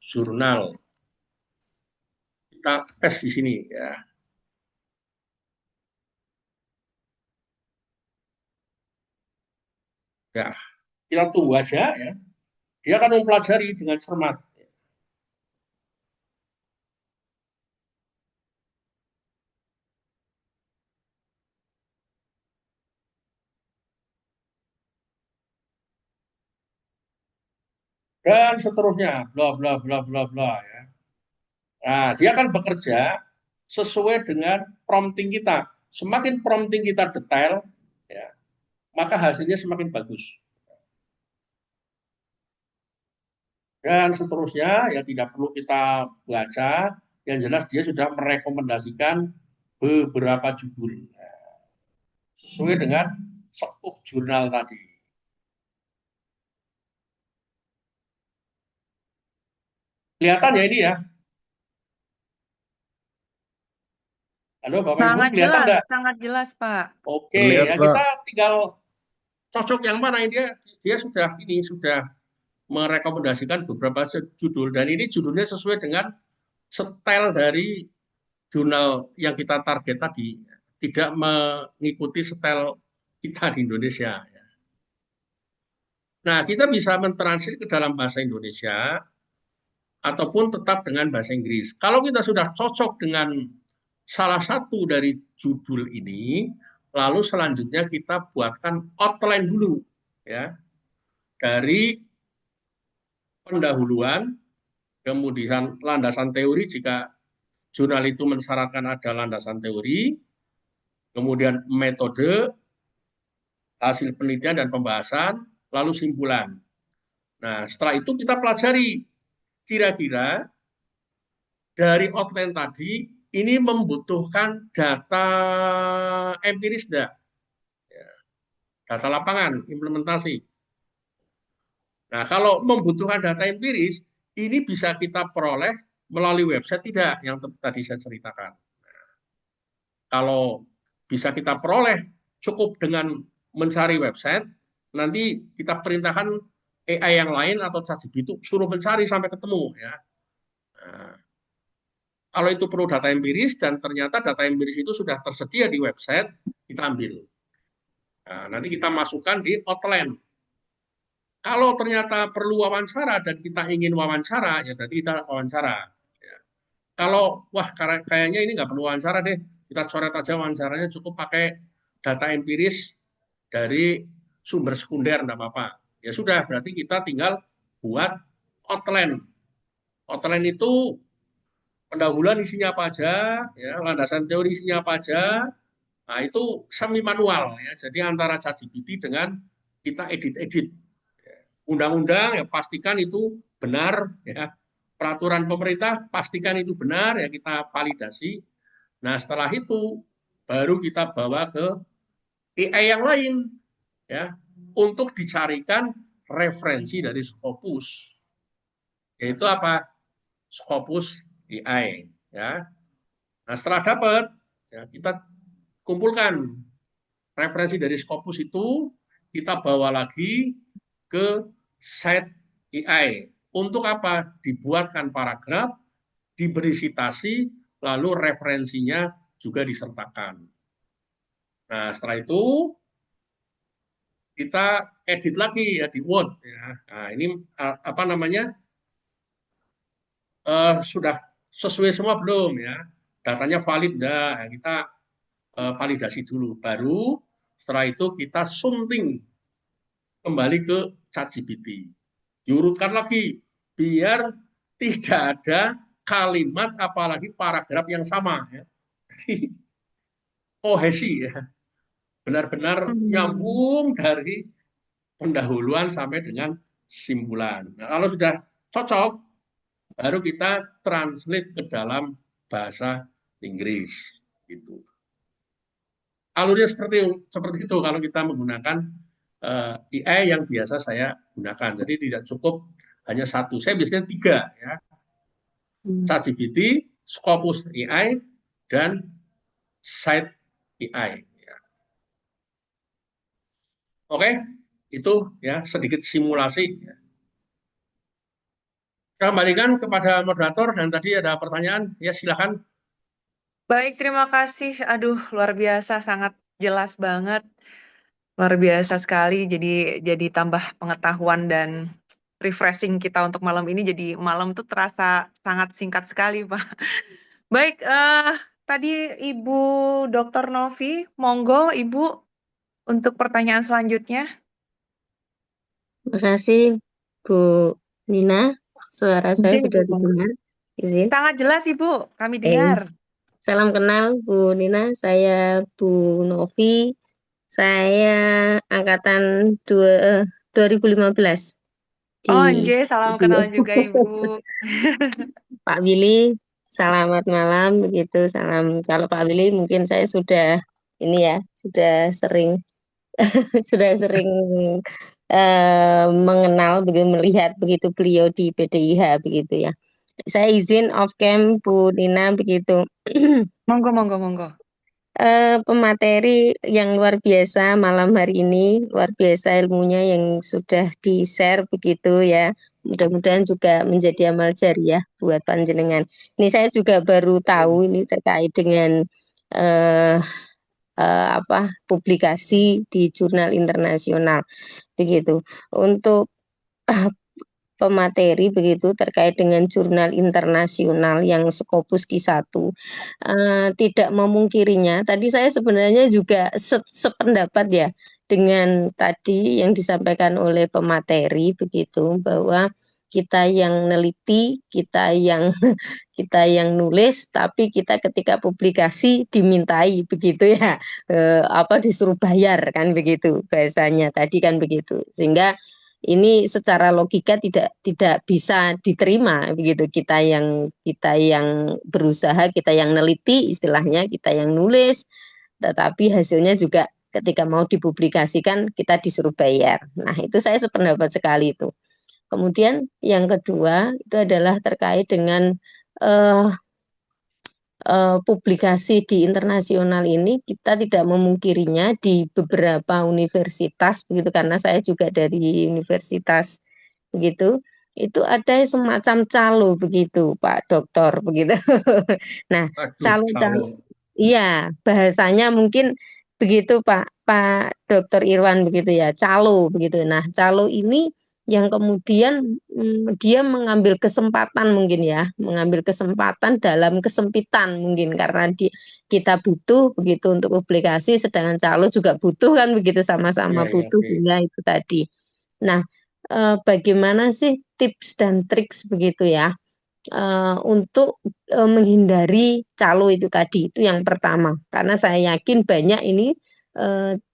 jurnal. Kita tes di sini ya. Ya, kita tunggu aja ya. Dia akan mempelajari dengan cermat. Dan seterusnya, bla bla bla bla bla ya. Nah, dia akan bekerja sesuai dengan prompting kita. semakin prompting kita detail, ya, maka hasilnya semakin bagus. Dan seterusnya, ya tidak perlu kita baca, yang jelas dia sudah merekomendasikan beberapa judul sesuai dengan scope jurnal tadi. Kelihatan ya ini ya? Halo Bapak Ibu, kelihatan nggak? Sangat jelas, Pak. Oke, Terlihat, ya Pak. kita tinggal cocok yang mana. Dia sudah merekomendasikan beberapa judul, dan ini judulnya sesuai dengan style dari jurnal yang kita target tadi, tidak mengikuti style kita di Indonesia. Nah, kita bisa mentranslate ke dalam bahasa Indonesia ataupun tetap dengan bahasa Inggris. Kalau kita sudah cocok dengan salah satu dari judul ini, lalu selanjutnya kita buatkan outline dulu, ya, dari pendahuluan, kemudian landasan teori jika jurnal itu mensyaratkan ada landasan teori, kemudian metode, hasil penelitian dan pembahasan, lalu simpulan. Nah, setelah itu kita pelajari kira-kira dari outline tadi ini membutuhkan data empiris enggak? Data lapangan, implementasi. Nah, kalau membutuhkan data empiris, ini bisa kita peroleh melalui website tidak yang tadi saya ceritakan. Kalau bisa kita peroleh cukup dengan mencari website, nanti kita perintahkan AI yang lain atau ChatGPT itu suruh mencari sampai ketemu, ya. Nah, kalau itu perlu data empiris dan ternyata data empiris itu sudah tersedia di website, kita ambil. Nah, nanti kita masukkan di outline. Kalau ternyata perlu wawancara dan kita ingin wawancara, ya berarti kita wawancara. Ya. Kalau wah kayaknya ini nggak perlu wawancara deh, kita coret aja wawancaranya, cukup pakai data empiris dari sumber sekunder, enggak apa-apa. Ya sudah, berarti kita tinggal buat outline. Outline itu pendahuluan isinya apa aja, ya, landasan teori isinya apa aja. Nah, itu semi manual, ya. Jadi antara ChatGPT dengan kita edit-edit. Undang-undang ya pastikan itu benar, ya. Peraturan pemerintah pastikan itu benar, ya, kita validasi. Nah, setelah itu baru kita bawa ke AI yang lain, ya, untuk dicarikan referensi dari Scopus. Yaitu apa? Scopus AI, ya. Nah, setelah dapat, ya, kita kumpulkan referensi dari Scopus itu, kita bawa lagi ke site AI. Untuk apa? Dibuatkan paragraf, diberi citasi, lalu referensinya juga disertakan. Nah, setelah itu kita edit lagi ya di Word. Ya. Nah, ini apa namanya? Sudah sesuai semua belum ya? Datanya valid enggak? Ya, kita validasi dulu. Baru setelah itu kita sunting kembali ke ChatGPT. Diurutkan lagi biar tidak ada kalimat apalagi paragraf yang sama, ya. Kohesi, ya. Benar-benar nyambung dari pendahuluan sampai dengan simpulan. Nah, kalau sudah cocok, baru kita translate ke dalam bahasa Inggris. Gitu. Alurnya seperti itu kalau kita menggunakan AI yang biasa saya gunakan. Jadi tidak cukup hanya satu. Saya biasanya 3, ya. ChatGPT, Scopus AI, dan Site AI. Oke, itu ya sedikit simulasi. Saya kembalikan kepada moderator dan tadi ada pertanyaan, ya silakan. Baik, terima kasih. Aduh, luar biasa, sangat jelas banget. Luar biasa sekali. Jadi tambah pengetahuan dan refreshing kita untuk malam ini. Jadi malam tuh terasa sangat singkat sekali, Pak. Baik, tadi Ibu Dr. Novi, monggo Ibu untuk pertanyaan selanjutnya. Terima kasih, Bu Nina. Suara saya Izin, sudah Ibu. didengar. Izin. Sangat jelas, Ibu. Kami dengar. Salam kenal Bu Nina, saya Bu Novi. Saya angkatan 2015 di Oh, Nje, salam studio. kenal juga Ibu. Pak Willy, selamat malam begitu. Salam. Kalau Pak Willy mungkin saya sudah ini ya, sudah sering sudah sering mengenal begitu melihat begitu beliau di PDIH begitu ya. Saya izin off cam Bu Nina begitu. Monggo, monggo, monggo. Pemateri yang luar biasa malam hari ini, luar biasa ilmunya yang sudah di-share begitu ya. Mudah-mudahan juga menjadi amal jariah buat panjenengan. Ini saya juga baru tahu ini terkait dengan eh, publikasi di jurnal internasional begitu. Untuk pemateri begitu terkait dengan jurnal internasional yang Scopus Q1 tidak memungkirinya. Tadi saya sebenarnya juga sependapat ya dengan tadi yang disampaikan oleh pemateri begitu bahwa kita yang neliti, kita yang kita yang nulis, tapi kita ketika publikasi dimintai begitu ya, disuruh bayar kan begitu bahasanya tadi kan begitu, sehingga ini secara logika tidak bisa diterima begitu kita yang berusaha kita yang neliti istilahnya kita yang nulis tetapi hasilnya juga ketika mau dipublikasikan kita disuruh bayar. Nah itu saya sependapat sekali itu. Kemudian yang kedua itu adalah terkait dengan eh, publikasi di internasional ini kita tidak memungkirinya di beberapa universitas begitu karena saya juga dari universitas begitu itu ada semacam calo begitu Pak Dokter begitu. Nah, Aduh, calo-calo kalau iya bahasanya mungkin begitu Pak Dokter Irwan begitu ya, calo begitu. Nah, calo ini yang kemudian dia mengambil kesempatan mungkin ya, mengambil kesempatan dalam kesempitan mungkin karena kita butuh begitu untuk publikasi, sedangkan calo juga butuh kan begitu ya sama-sama ya butuh oke. sehingga itu tadi. Nah, bagaimana sih tips dan triks begitu ya untuk menghindari calo itu tadi itu yang pertama karena saya yakin banyak ini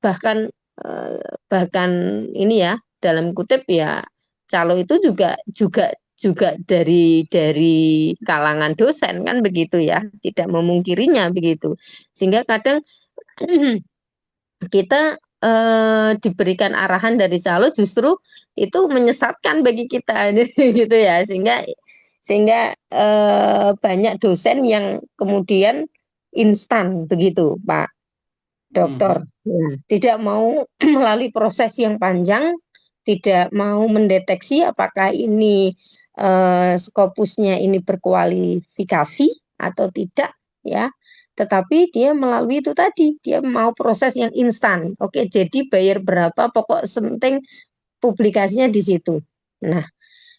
bahkan eh, bahkan ini ya dalam kutip ya calo itu juga juga juga dari kalangan dosen kan begitu ya tidak memungkirinya begitu sehingga kadang kita diberikan arahan dari calo justru itu menyesatkan bagi kita gitu ya sehingga sehingga banyak dosen yang kemudian instan begitu Pak Dokter. Mhm. Ya, tidak mau melalui proses yang panjang, tidak mau mendeteksi apakah ini skopusnya ini berkualifikasi atau tidak, ya. Tetapi dia melalui itu tadi, dia mau proses yang instan. Oke, jadi bayar berapa, pokok penting publikasinya di situ. Nah,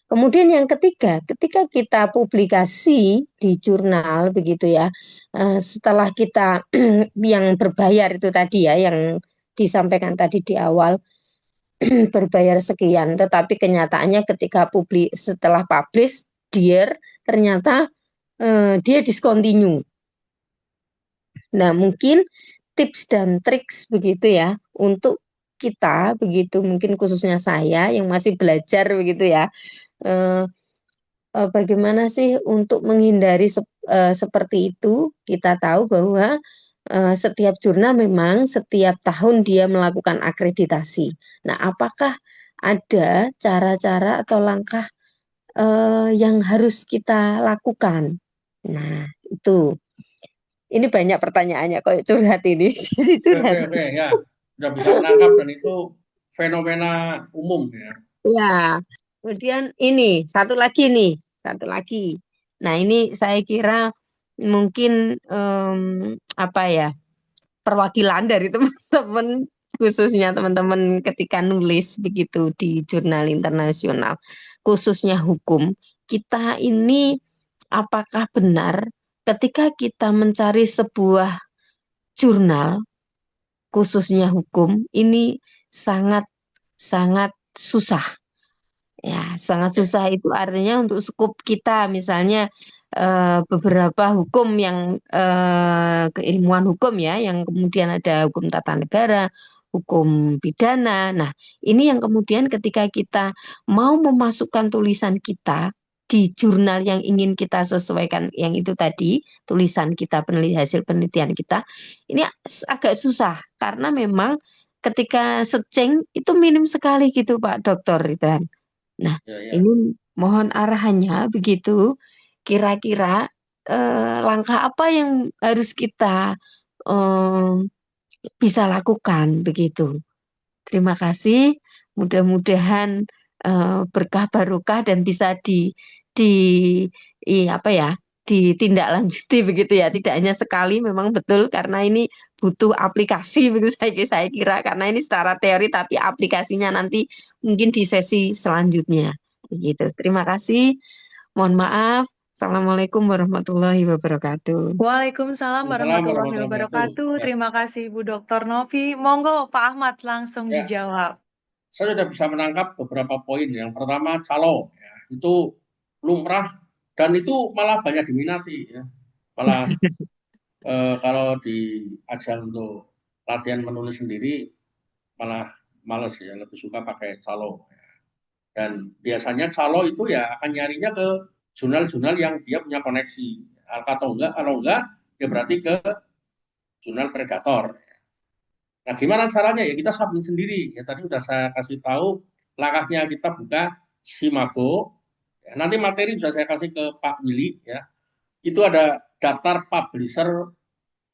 kemudian yang ketiga, ketika kita publikasi di jurnal begitu ya, setelah kita yang berbayar itu tadi ya, yang disampaikan tadi di awal berbayar sekian, tetapi kenyataannya ketika setelah publish, ternyata dia discontinue. Nah, mungkin tips dan triks begitu ya untuk kita begitu mungkin khususnya saya yang masih belajar begitu ya. eh, Bagaimana sih untuk menghindari seperti itu? Kita tahu bahwa setiap jurnal memang setiap tahun dia melakukan akreditasi. Nah, apakah ada cara-cara atau langkah yang harus kita lakukan? Nah, itu. Ini banyak pertanyaannya, kok curhat ini, sisi Oke, oke, curhat. oke, ya. Sudah bisa menangkap dan itu fenomena umum ya. Ya, kemudian ini satu lagi. Nah, ini saya kira mungkin apa ya perwakilan dari teman-teman khususnya teman-teman ketika nulis begitu di jurnal internasional khususnya hukum kita ini apakah benar ketika kita mencari sebuah jurnal khususnya hukum ini sangat sangat susah. Ya, sangat Ya. susah itu artinya untuk skup kita misalnya beberapa hukum yang keilmuan hukum ya, yang kemudian ada hukum tata negara, hukum pidana. Nah, ini yang kemudian ketika kita mau memasukkan tulisan kita di jurnal yang ingin kita sesuaikan, yang itu tadi tulisan kita, hasil penelitian kita, ini agak susah karena memang ketika seceng itu minim sekali gitu Pak Dokter Ridwan. Nah, Ya, ya. ini mohon arahannya begitu. Kira-kira langkah apa yang harus kita eh, bisa lakukan begitu. Terima kasih. Mudah-mudahan berkah barokah dan bisa di apa ya, ditindaklanjuti begitu ya. Tidak hanya sekali, memang betul karena ini butuh aplikasi begitu saya kira, karena ini secara teori tapi aplikasinya nanti mungkin di sesi selanjutnya. Begitu. Terima kasih. Mohon maaf. Assalamualaikum warahmatullahi wabarakatuh. Waalaikumsalam Assalamualaikum warahmatullahi warahmatullahi wabarakatuh. wabarakatuh. Ya, Terima kasih Bu Dr. Novi. Monggo Pak Ahmad langsung ya, dijawab. saya sudah bisa menangkap beberapa poin. Yang pertama, calo, ya, itu lumrah dan itu malah banyak diminati. Ya. Malah kalau diajak untuk latihan menulis sendiri, malah males ya, lebih suka pakai calo. Dan biasanya calo itu ya akan nyarinya ke jurnal-jurnal yang dia punya koneksi. Kalau enggak, ya berarti ke jurnal predator. Nah, gimana caranya? Ya kita submit sendiri. Ya tadi sudah saya kasih tahu langkahnya, kita buka Simago. Ya, nanti materi bisa saya kasih ke Pak Willy ya. Itu ada daftar publisher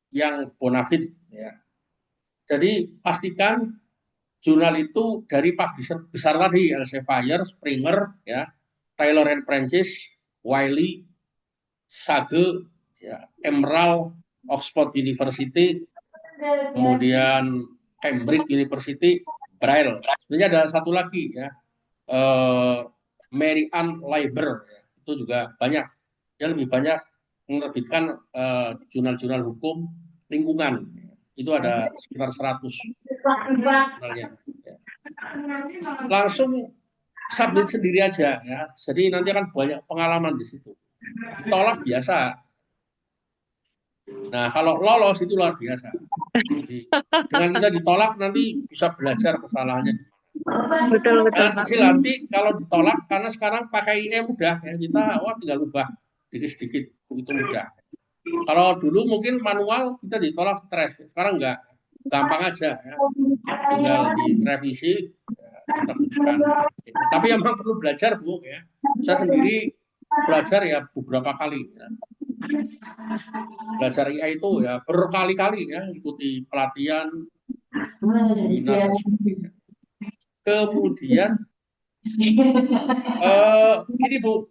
yang bonafide ya. Jadi pastikan jurnal itu dari publisher besar tadi, Elsevier, Springer ya, Taylor and Francis, Wiley, Sage, ya, Emerald, Oxford University, kemudian Cambridge University, Braille. Sebenarnya ada satu lagi ya, Mary Ann Leiber, ya. Itu juga banyak. Dia lebih banyak menerbitkan jurnal-jurnal hukum lingkungan. Itu ada sekitar 100 jurnalnya. Ya. Langsung submit sendiri aja ya. Jadi nanti akan banyak pengalaman di situ. Tolak biasa. Nah, kalau lolos itu luar biasa. Jadi, dengan kita ditolak nanti bisa belajar kesalahannya. Betul Yang Pak. kecil nanti kalau ditolak karena sekarang pakai IE mudah ya, kita tinggal ubah sedikit-sedikit, begitu mudah. Kalau dulu mungkin manual kita ditolak stres, sekarang enggak, gampang aja ya. Tinggal direvisi ya, kita. Tapi memang perlu belajar Bu ya. Saya sendiri belajar ya beberapa kali ya. Belajar IA itu ya berkali-kali ya, ikuti pelatihan, webinar dan sebagainya. Kemudian gini Bu,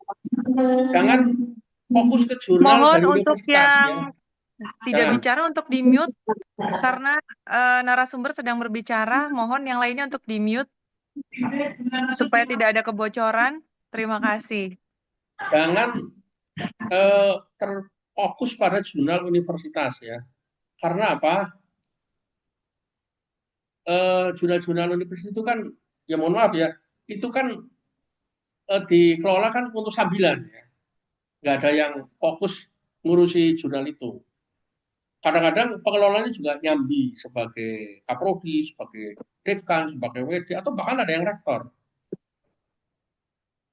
jangan fokus ke jurnal Mohon dari untuk universitas ya. yang tidak Jangan. bicara untuk di-mute karena narasumber sedang berbicara. Mohon yang lainnya untuk di-mute supaya tidak ada kebocoran. Terima kasih. Jangan terfokus pada jurnal universitas ya. Karena apa? Jurnal-jurnal universitas itu kan, ya mohon maaf ya, itu kan dikelola kan untuk sambilan ya. Nggak ada yang fokus ngurusi jurnal itu. Kadang-kadang pengelolanya juga nyambi sebagai kaprodi, sebagai dekan, sebagai WD, atau bahkan ada yang rektor.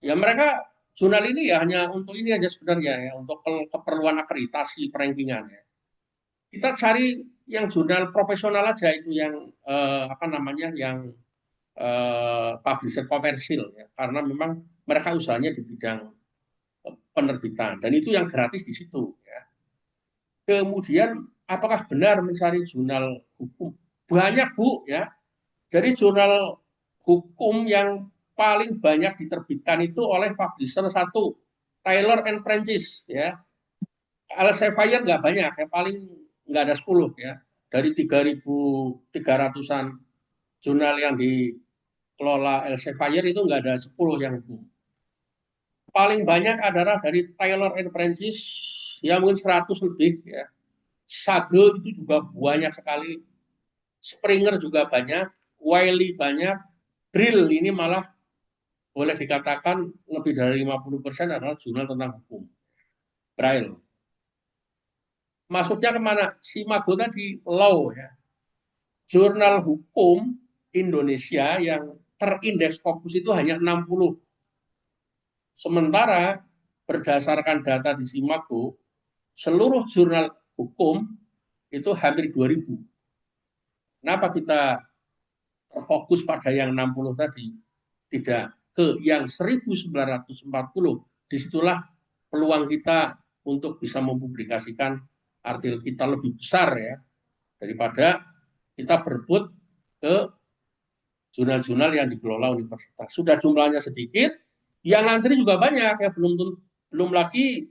Ya mereka jurnal ini ya hanya untuk ini aja sebenarnya ya, untuk keperluan akreditasi perankingan ya. Kita cari yang jurnal profesional aja, itu yang apa namanya, yang publisher komersil ya, karena memang mereka usahanya di bidang penerbitan dan itu yang gratis di situ ya. Kemudian apakah benar mencari jurnal hukum? Banyak Bu ya. Jadi jurnal hukum yang paling banyak diterbitkan itu oleh publisher satu, Taylor and Francis ya. Elsevier nggak banyak, yang paling nggak ada 10 ya. Dari 3.300-an jurnal yang dikelola Elsevier itu nggak ada 10 yang hukum. Paling banyak adalah dari Taylor and Francis, ya mungkin 100 lebih ya. Sage itu juga banyak sekali. Springer juga banyak, Wiley banyak, Brill ini malah boleh dikatakan lebih dari 50% adalah jurnal tentang hukum. Braille. Masuknya kemana? SIMAGO tadi, law ya. Jurnal hukum Indonesia yang terindeks Scopus itu hanya 60. Sementara berdasarkan data di SIMAGO, seluruh jurnal hukum itu hampir 2000. Kenapa kita fokus pada yang 60 tadi? Tidak ke yang 1940. Disitulah peluang kita untuk bisa mempublikasikan artikel kita lebih besar ya, daripada kita berebut ke jurnal-jurnal yang dikelola universitas. Sudah jumlahnya sedikit, yang ngantri juga banyak ya, belum lagi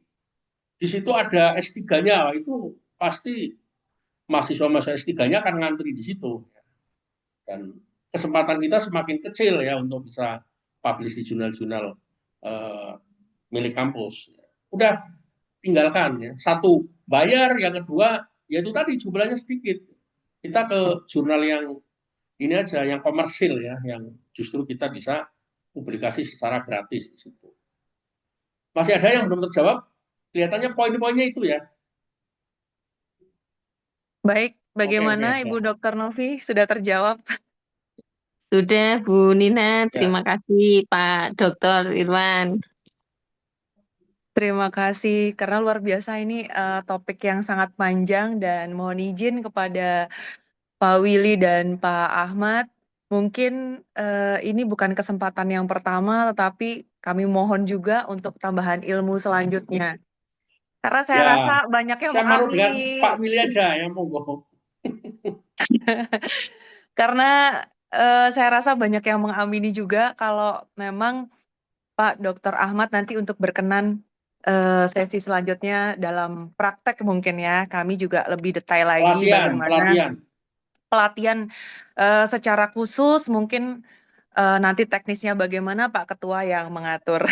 di situ ada S3-nya, itu pasti mahasiswa S3-nya akan ngantri di situ. Dan kesempatan kita semakin kecil ya untuk bisa publish di jurnal-jurnal milik kampus. Udah tinggalkan ya. Satu, bayar, yang kedua yaitu tadi jumlahnya sedikit. Kita ke jurnal yang ini aja, yang komersil ya, yang justru kita bisa publikasi secara gratis di situ. Masih ada yang belum terjawab? Kelihatannya poin-poinnya itu ya. Baik, Oke, bagaimana oke. Ibu Dr. Novi? Sudah terjawab? Sudah, Bu Nina. Ya. Terima kasih, Pak Dr. Irwan. Terima kasih, karena luar biasa ini topik yang sangat panjang dan mohon izin kepada Pak Willy dan Pak Ahmad. Mungkin ini bukan kesempatan yang pertama, tetapi kami mohon juga untuk tambahan ilmu selanjutnya. Karena saya Ya, rasa banyak yang saya mau dengan mengamini, Pak Willy aja yang monggo. karena saya rasa banyak yang mengamini juga kalau memang Pak Dr. Ahmad nanti untuk berkenan sesi selanjutnya dalam praktek mungkin ya, kami juga lebih detail lagi bagaimana pelatihan secara khusus, mungkin nanti teknisnya bagaimana Pak Ketua yang mengatur.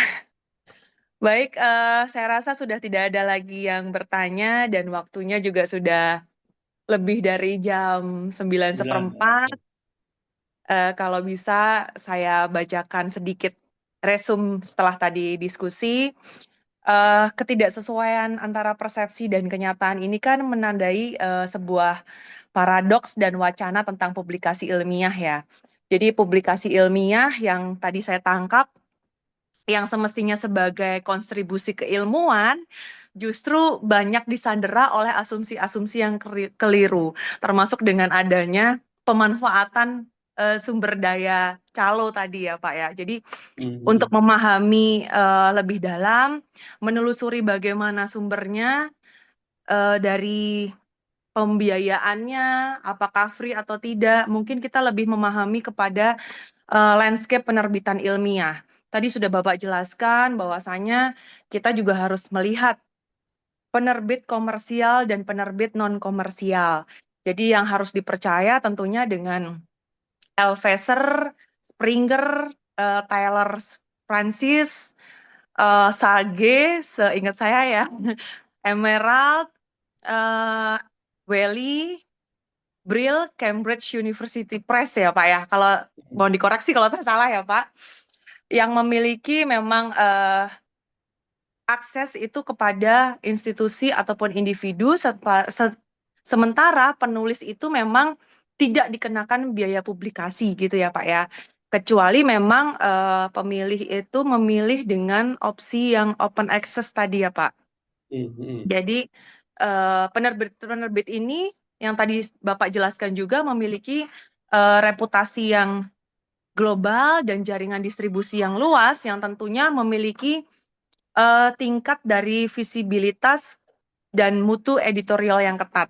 Baik, saya rasa sudah tidak ada lagi yang bertanya dan waktunya juga sudah lebih dari jam 9:15. Kalau bisa saya bacakan sedikit resum setelah tadi diskusi. Ketidaksesuaian antara persepsi dan kenyataan ini kan menandai sebuah paradoks dan wacana tentang publikasi ilmiah ya. Jadi publikasi ilmiah yang tadi saya tangkap, yang semestinya sebagai kontribusi keilmuan, justru banyak disandera oleh asumsi-asumsi yang keliru, termasuk dengan adanya pemanfaatan sumber daya calo tadi ya Pak ya. Jadi untuk memahami lebih dalam, menelusuri bagaimana sumbernya, dari pembiayaannya, apakah free atau tidak, mungkin kita lebih memahami kepada landscape penerbitan ilmiah. Tadi sudah Bapak jelaskan bahwasanya kita juga harus melihat penerbit komersial dan penerbit non-komersial. Jadi yang harus dipercaya tentunya dengan Elsevier, Springer, Taylor Francis, Sage, seingat saya ya, Emerald, Wiley, Brill, Cambridge University Press ya Pak ya. Kalau mohon dikoreksi kalau saya salah ya Pak. Yang memiliki memang akses itu kepada institusi ataupun individu, sementara penulis itu memang tidak dikenakan biaya publikasi gitu ya Pak ya. Kecuali memang pemilih itu memilih dengan opsi yang open access tadi ya Pak. Jadi penerbit-penerbit ini yang tadi Bapak jelaskan juga memiliki reputasi yang global dan jaringan distribusi yang luas yang tentunya memiliki tingkat dari visibilitas dan mutu editorial yang ketat.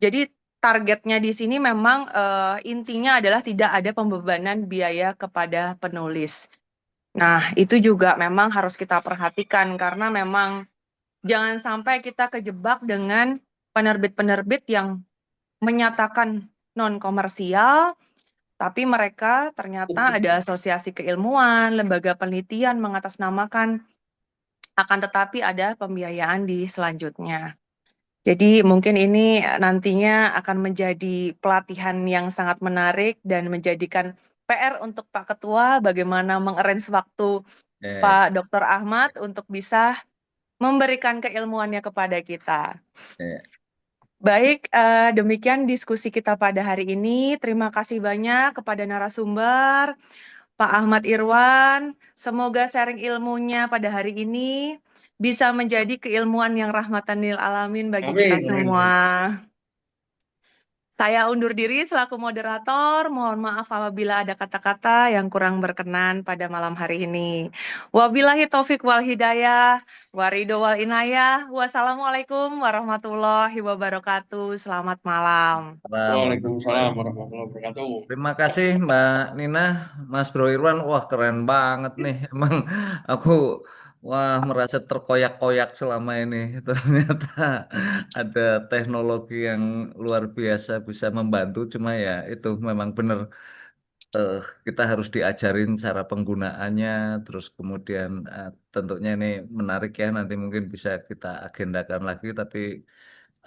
Jadi targetnya di sini memang intinya adalah tidak ada pembebanan biaya kepada penulis. Nah, itu juga memang harus kita perhatikan karena memang jangan sampai kita kejebak dengan penerbit-penerbit yang menyatakan non-komersial, tapi mereka ternyata ada asosiasi keilmuan, lembaga penelitian mengatasnamakan, akan tetapi ada pembiayaan di selanjutnya. Jadi mungkin ini nantinya akan menjadi pelatihan yang sangat menarik dan menjadikan PR untuk Pak Ketua bagaimana mengarrange waktu Pak Dr. Ahmad untuk bisa memberikan keilmuannya kepada kita. Ya. Baik, demikian diskusi kita pada hari ini. Terima kasih banyak kepada narasumber, Pak Ahmad Irwan. Semoga sharing ilmunya pada hari ini bisa menjadi keilmuan yang rahmatan lil alamin bagi kita Amin, amin, semua. amin. Saya undur diri selaku moderator. Mohon maaf apabila ada kata-kata yang kurang berkenan pada malam hari ini. Wabillahi taufik wal hidayah, warido wal inayah. Wassalamualaikum warahmatullahi wabarakatuh. Selamat malam. Waalaikumsalam warahmatullahi wabarakatuh. Terima kasih Mbak Nina, Mas Bro Irwan. Wah keren banget nih. Emang aku merasa terkoyak-koyak selama ini. Ternyata ada teknologi yang luar biasa bisa membantu. Cuma ya itu memang benar eh, kita harus diajarin cara penggunaannya. Terus kemudian tentunya ini menarik ya. Nanti mungkin bisa kita agendakan lagi. Tapi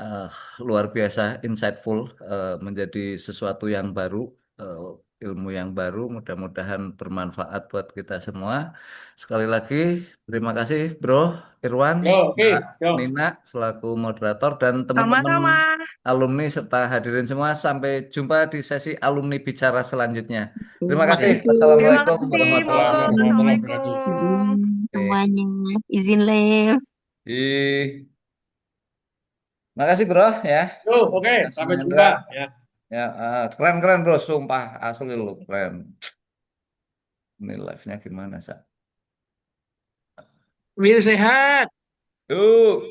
eh, luar biasa insightful, menjadi sesuatu yang baru, eh, ilmu yang baru, mudah-mudahan bermanfaat buat kita semua. Sekali lagi terima kasih Bro Irwan, Yo, oke, Mbak yo. Nina selaku moderator dan teman-teman Sama-sama. alumni serta hadirin semua. Sampai jumpa di sesi alumni bicara selanjutnya. Terima kasih. Makasih. Terima Wassalamualaikum kasih. Waalaikumsalam Monggo. warahmatullahi warahmatullahi wabarakatuh. wabarakatuh. Assalamualaikum. Oke. Semuanya izin live. Ih, makasih Bro ya. Yo, oke, Mas sampai Mahendra. jumpa ya. Ya, keren-keren bro, sumpah asli lu keren. Ini live-nya gimana, Sa? Wir sehat. Yuk.